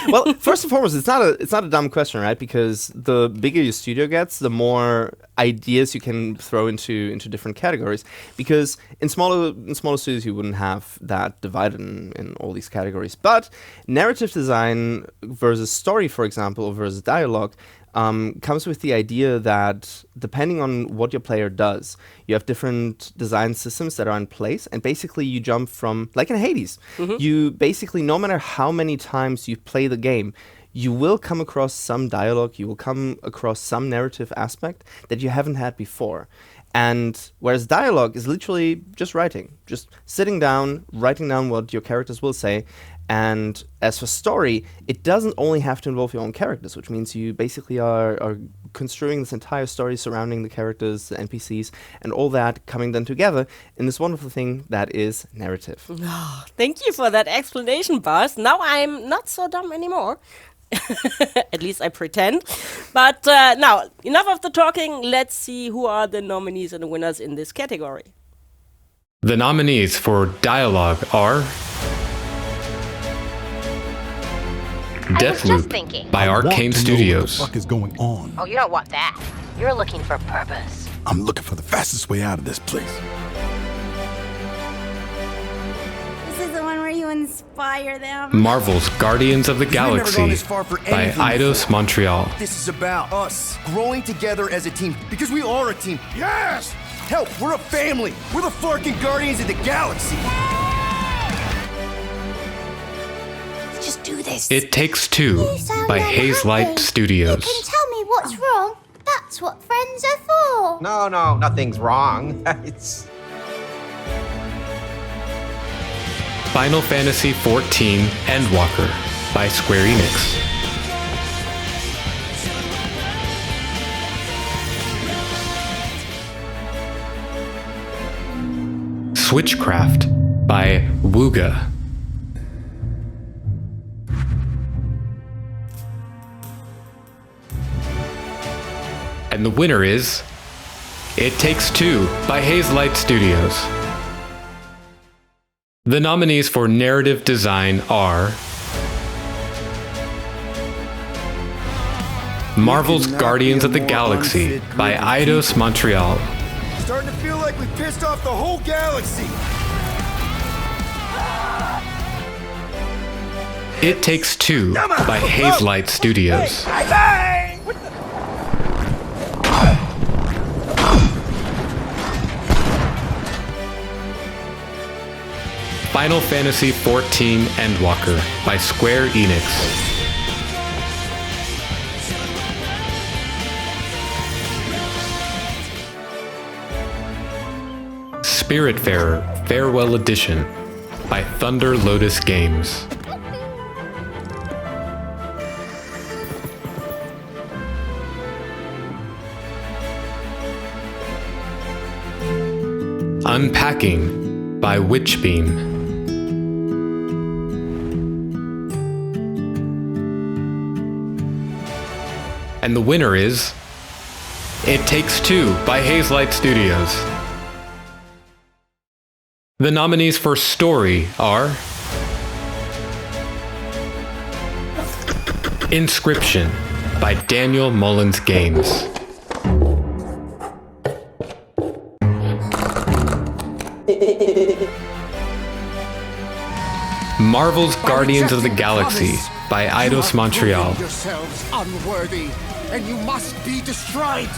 Well, first and foremost, it's not a dumb question, right? Because the bigger your studio gets, the more ideas you can throw into different categories. Because in smaller studios, you wouldn't have that divided in all these categories. But narrative design versus story, for example, or versus dialogue, comes with the idea that depending on what your player does, you have different design systems that are in place, and basically you jump from, like in Hades, you basically, no matter how many times you play the game, you will come across some dialogue, you will come across some narrative aspect that you haven't had before. And whereas dialogue is literally just writing, just sitting down, writing down what your characters will say. And as for story, it doesn't only have to involve your own characters, which means you basically are construing this entire story surrounding the characters, the NPCs, and all that coming then together in this wonderful thing that is narrative. Oh, thank you for that explanation, Buzz. Now I'm not so dumb anymore. At least I pretend. But now, enough of the talking. Let's see who are the nominees and the winners in this category. The nominees for dialogue are Deathloop by Arcane Studios. What the fuck is going on? Oh, you don't want that. You're looking for purpose. I'm looking for the fastest way out of this place. This is the one where you inspire them. Marvel's Guardians of the Galaxy by Eidos Montreal. This is about us growing together as a team because we are a team. Yes! Hell, we're a family. We're the fucking Guardians of the Galaxy. Just do this. It Takes Two by Hazelight Studios. You can tell me what's wrong. That's what friends are for. No, nothing's wrong. It's... Final Fantasy XIV Endwalker by Square Enix. Switchcraft by Wooga. And the winner is It Takes Two by Hazelight Studios. The nominees for narrative design are Marvel's Guardians of the Galaxy by Eidos Montreal. Starting to feel like we pissed off the whole galaxy. It Takes Two by Hazelight Studios. Final Fantasy XIV Endwalker by Square Enix. Spiritfarer Farewell Edition by Thunder Lotus Games. Unpacking by Witchbeam. And the winner is It Takes Two by Hazelight Studios. The nominees for story are Inscription by Daniel Mullins Games. Marvel's Guardians of the Galaxy by Eidos Montreal. Yourselves unworthy, and you must be destroyed.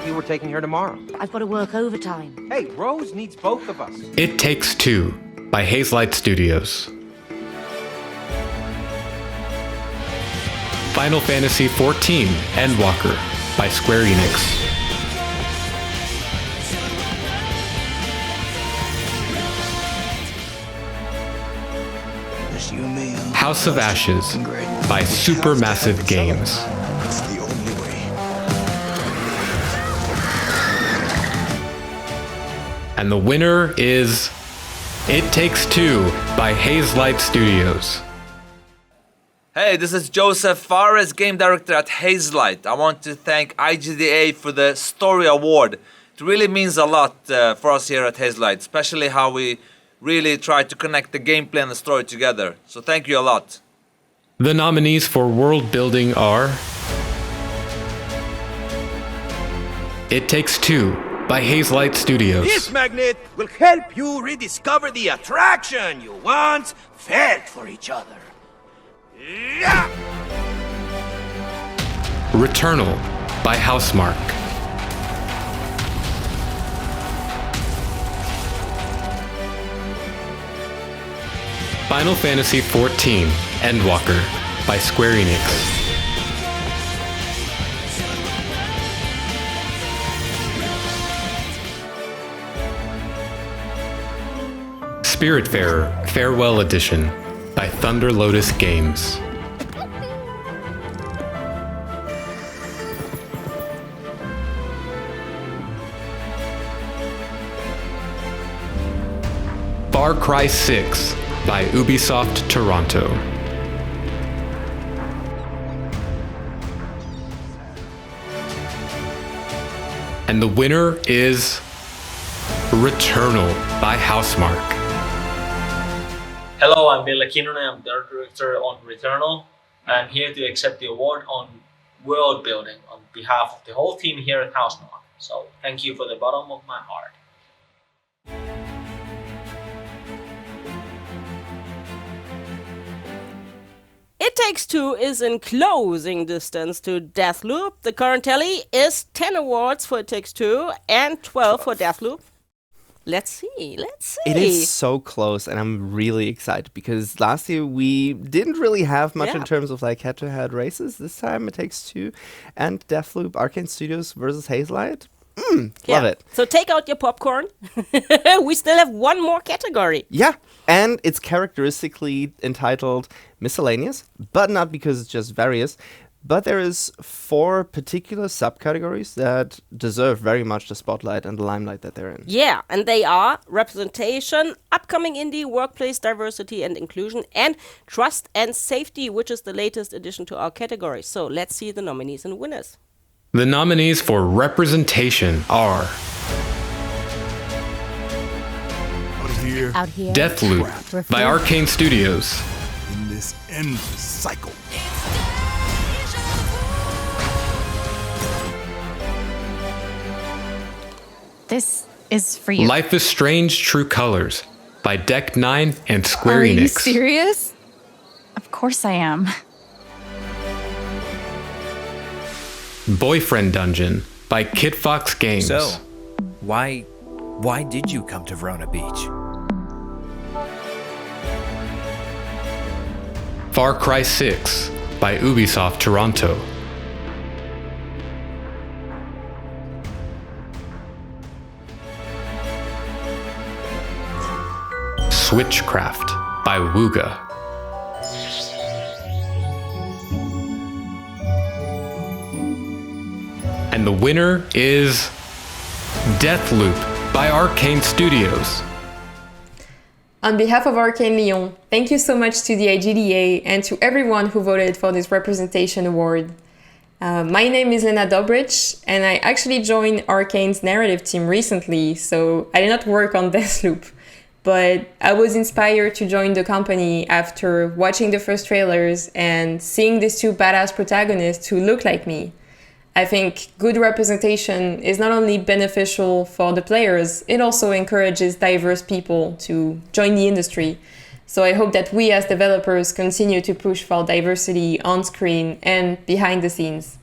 You were taking her tomorrow. I've got to work overtime. Hey, Rose needs both of us. It Takes Two by Hazelight Studios. Final Fantasy XIV Endwalker by Square Enix. House of Ashes by Supermassive Games. And the winner is It Takes Two by Hazelight Studios. Hey, this is Joseph Fares, game director at Hazelight. I want to thank IGDA for the Story Award. It really means a lot for us here at Hazelight, especially how we really try to connect the gameplay and the story together. So thank you a lot. The nominees for world building are It Takes Two by Hazelight Studios. This magnet will help you rediscover the attraction you once felt for each other. Yeah! Returnal by Housemarque. Final Fantasy XIV Endwalker by Square Enix. Spiritfarer Farewell Edition by Thunder Lotus Games. Far Cry 6 by Ubisoft Toronto. And the winner is Returnal by Housemarque. Hello, I'm Bill Aquino, I'm the art director on Returnal. I'm here to accept the award on world building on behalf of the whole team here at Housemarque. So thank you from the bottom of my heart. It Takes Two is in closing distance to Deathloop. The current tally is 10 awards for It Takes Two and 12 for Deathloop. Let's see. It is so close, and I'm really excited because last year we didn't really have much in terms of like head-to-head races. This time It Takes Two and Deathloop Arcane Studios versus Hazelight. Love it. So take out your popcorn. We still have one more category. Yeah, and it's characteristically entitled Miscellaneous, but not because it's just various. But there is 4 particular subcategories that deserve very much the spotlight and the limelight that they're in. Yeah, and they are representation, upcoming indie, workplace diversity and inclusion, and trust and safety, which is the latest addition to our category. So let's see the nominees and winners. The nominees for representation are Out here. Deathloop by Arcane Studios. In this endless cycle. This is for you. Life is Strange True Colors by Deck 9 and Square Enix. Are you serious? Of course I am. Boyfriend Dungeon by Kit Fox Games. So, why did you come to Verona Beach? Far Cry 6 by Ubisoft Toronto. Switchcraft by Wooga. And the winner is Deathloop by Arcane Studios. On behalf of Arcane Lyon, thank you so much to the IGDA and to everyone who voted for this representation award. My name is Lena Dobrich, and I actually joined Arcane's narrative team recently, so I did not work on Deathloop. But I was inspired to join the company after watching the first trailers and seeing these 2 badass protagonists who look like me. I think good representation is not only beneficial for the players, it also encourages diverse people to join the industry. So I hope that we as developers continue to push for diversity on screen and behind the scenes.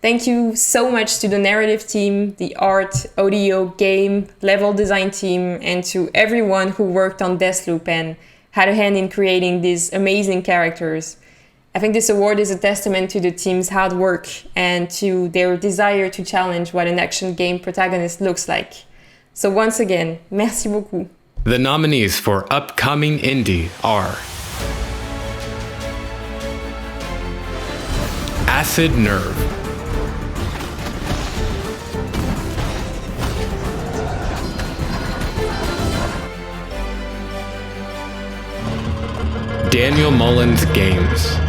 Thank you so much to the narrative team, the art, audio, game, level design team, and to everyone who worked on Deathloop and had a hand in creating these amazing characters. I think this award is a testament to the team's hard work and to their desire to challenge what an action game protagonist looks like. So once again, merci beaucoup. The nominees for upcoming indie are Acid Nerve. Daniel Mullins Games.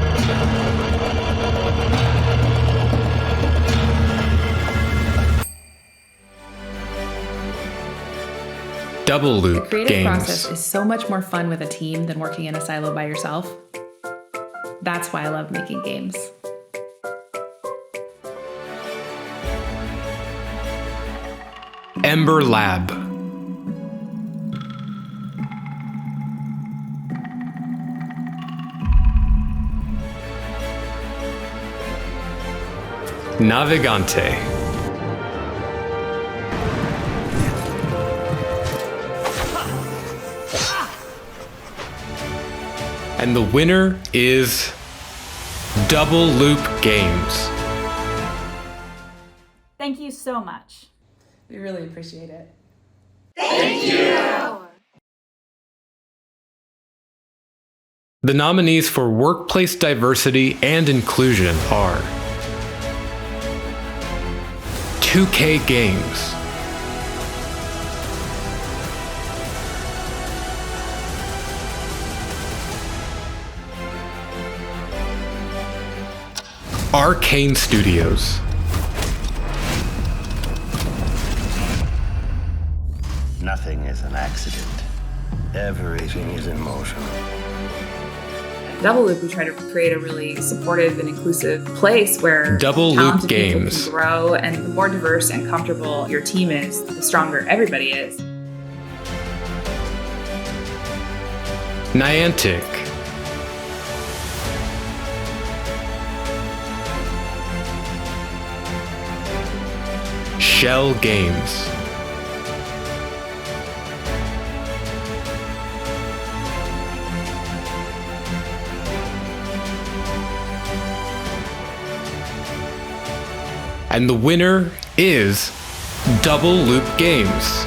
Double Loop The creative Games. process is so much more fun with a team than working in a silo by yourself. That's why I love making games. Ember Lab. Navigante. And the winner is Double Loop Games. Thank you so much. We really appreciate it. Thank you. The nominees for Workplace Diversity and Inclusion are 2K Games, Arcane Studios, Nothing is an accident. Everything is in motion. Double Loop, we try to create a really supportive and inclusive place where Double Loop talented people Games, can grow, and the more diverse and comfortable your team is, the stronger everybody is. Niantic, Schell Games, and the winner is Double Loop Games.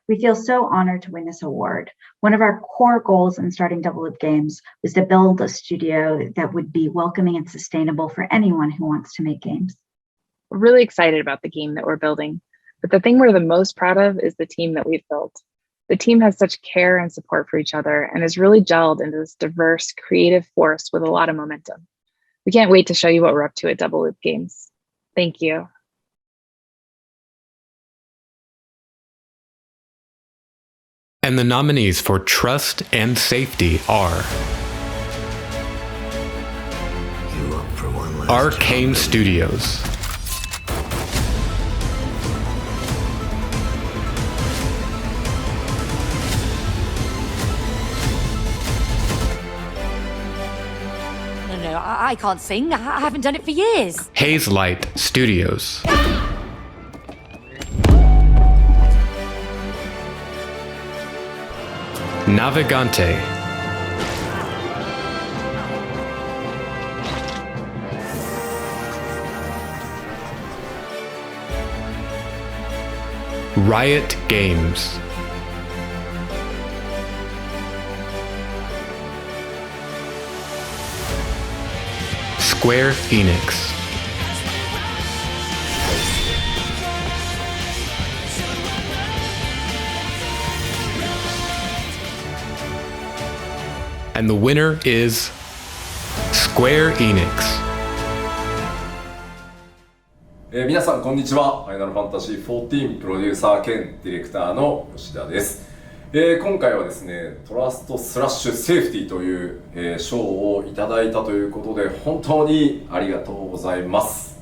We feel so honored to win this award. One of our core goals in starting Double Loop Games was to build a studio that would be welcoming and sustainable for anyone who wants to make games. We're really excited about the game that we're building, but the thing we're the most proud of is the team that we've built. The team has such care and support for each other and has really gelled into this diverse, creative force with a lot of momentum. We can't wait to show you what we're up to at Double Loop Games. Thank you. And the nominees for Trust and Safety are Arcane Studios, No, I can't sing. I haven't done it for years. Hazelight Studios, Navigante, Riot Games, Square Enix, and the winner is Square Enix. 皆さんこんにちは。ファイナルファンタジー14プロデューサー兼ディレクターの吉田です。今回はですね、トラストスラッシュセーフティという、賞をいただいたということで本当にありがとうございます。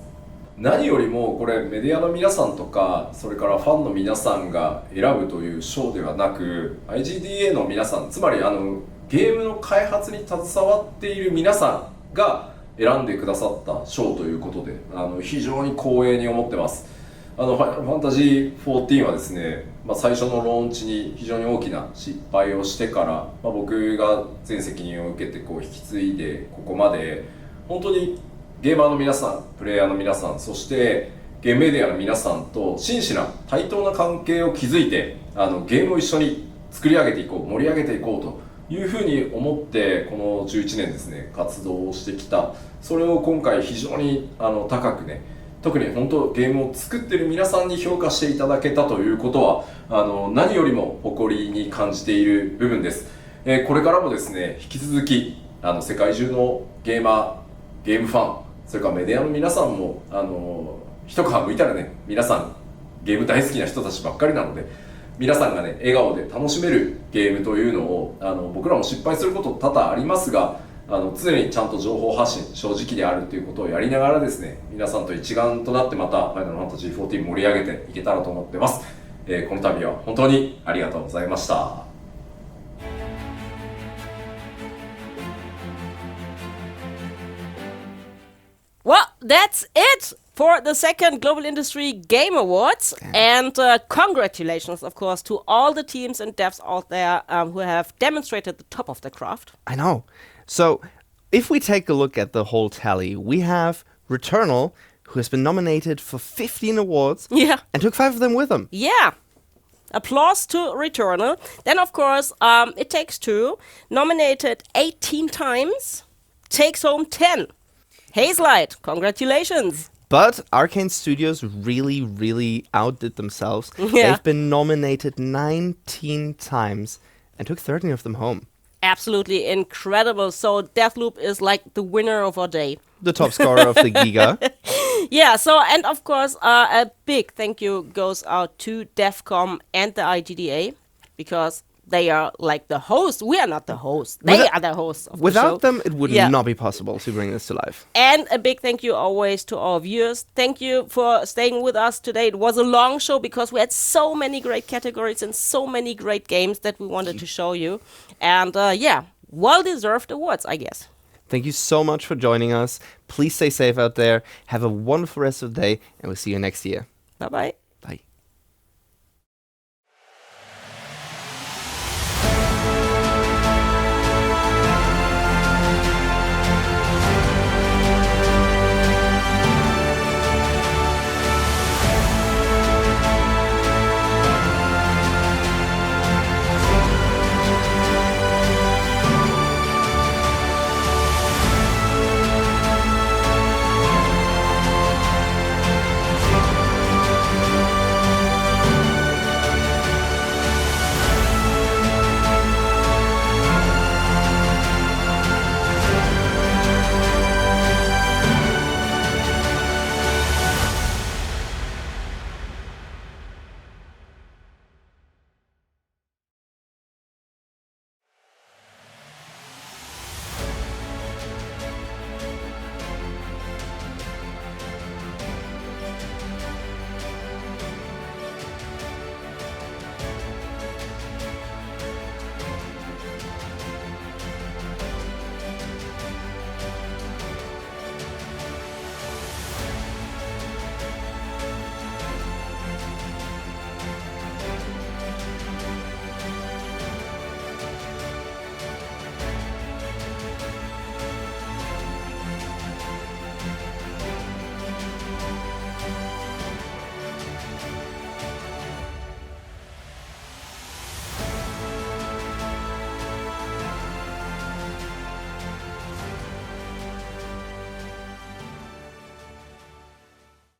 何よりもこれメディアの皆さんとかそれからファンの皆さんが選ぶという賞ではなく IGDA の皆さん、つまりゲームの開発に携わっている皆さんが選んでくださった賞ということで非常に光栄に思ってます。ファイナルファンタジー14はですね、最初のローンチに非常に大きな失敗をしてから、僕が全責任を受けて引き継いでここまで本当にゲーマーの皆さん、プレイヤーの皆さん、そしてゲームメディアの皆さんと真摯な対等な関係を築いてゲームを一緒に作り上げていこう、盛り上げていこうというふうに思ってこの11年ですね活動をしてきた。それを今回非常に高くね、特に本当ゲームを作ってる皆さんに評価していただけたということは何よりも誇りに感じている部分です。これからもですね引き続き世界中のゲーマー、ゲームファン、それからメディアの皆さんも一皮むいたらね、皆さんゲーム大好きな人たちばっかりなので、皆さんがね笑顔で楽しめるゲームというのを僕らも失敗すること多々ありますが常にちゃんと情報発信、正直であるということをやりながらですね、皆さんと一丸となってまたファイナルファンタジー14盛り上げていけたらと思ってます。この度は本当にありがとうございました。Well, that's it for the second Global Industry Game Awards. And congratulations, of course, to all the teams and devs out there who have demonstrated the top of their craft. I know. So if we take a look at the whole tally, we have Returnal, who has been nominated for 15 awards and took 5 of them with him. Yeah. Applause to Returnal. Then, of course, It Takes Two, nominated 18 times, takes home 10. Hazelight, congratulations. But Arcane Studios really, really outdid themselves. Yeah. They've been nominated 19 times and took 13 of them home. Absolutely incredible. So Deathloop is like the winner of our day. The top scorer of the GIGA. Yeah, so, and of course, a big thank you goes out to devcom and the IGDA, because they are like the host. We are not the host. They are the hosts of the show. Without them, it would not be possible to bring this to life. And a big thank you always to our viewers. Thank you for staying with us today. It was a long show because we had so many great categories and so many great games that we wanted to show you. And well-deserved awards, I guess. Thank you so much for joining us. Please stay safe out there. Have a wonderful rest of the day, and we'll see you next year. Bye-bye.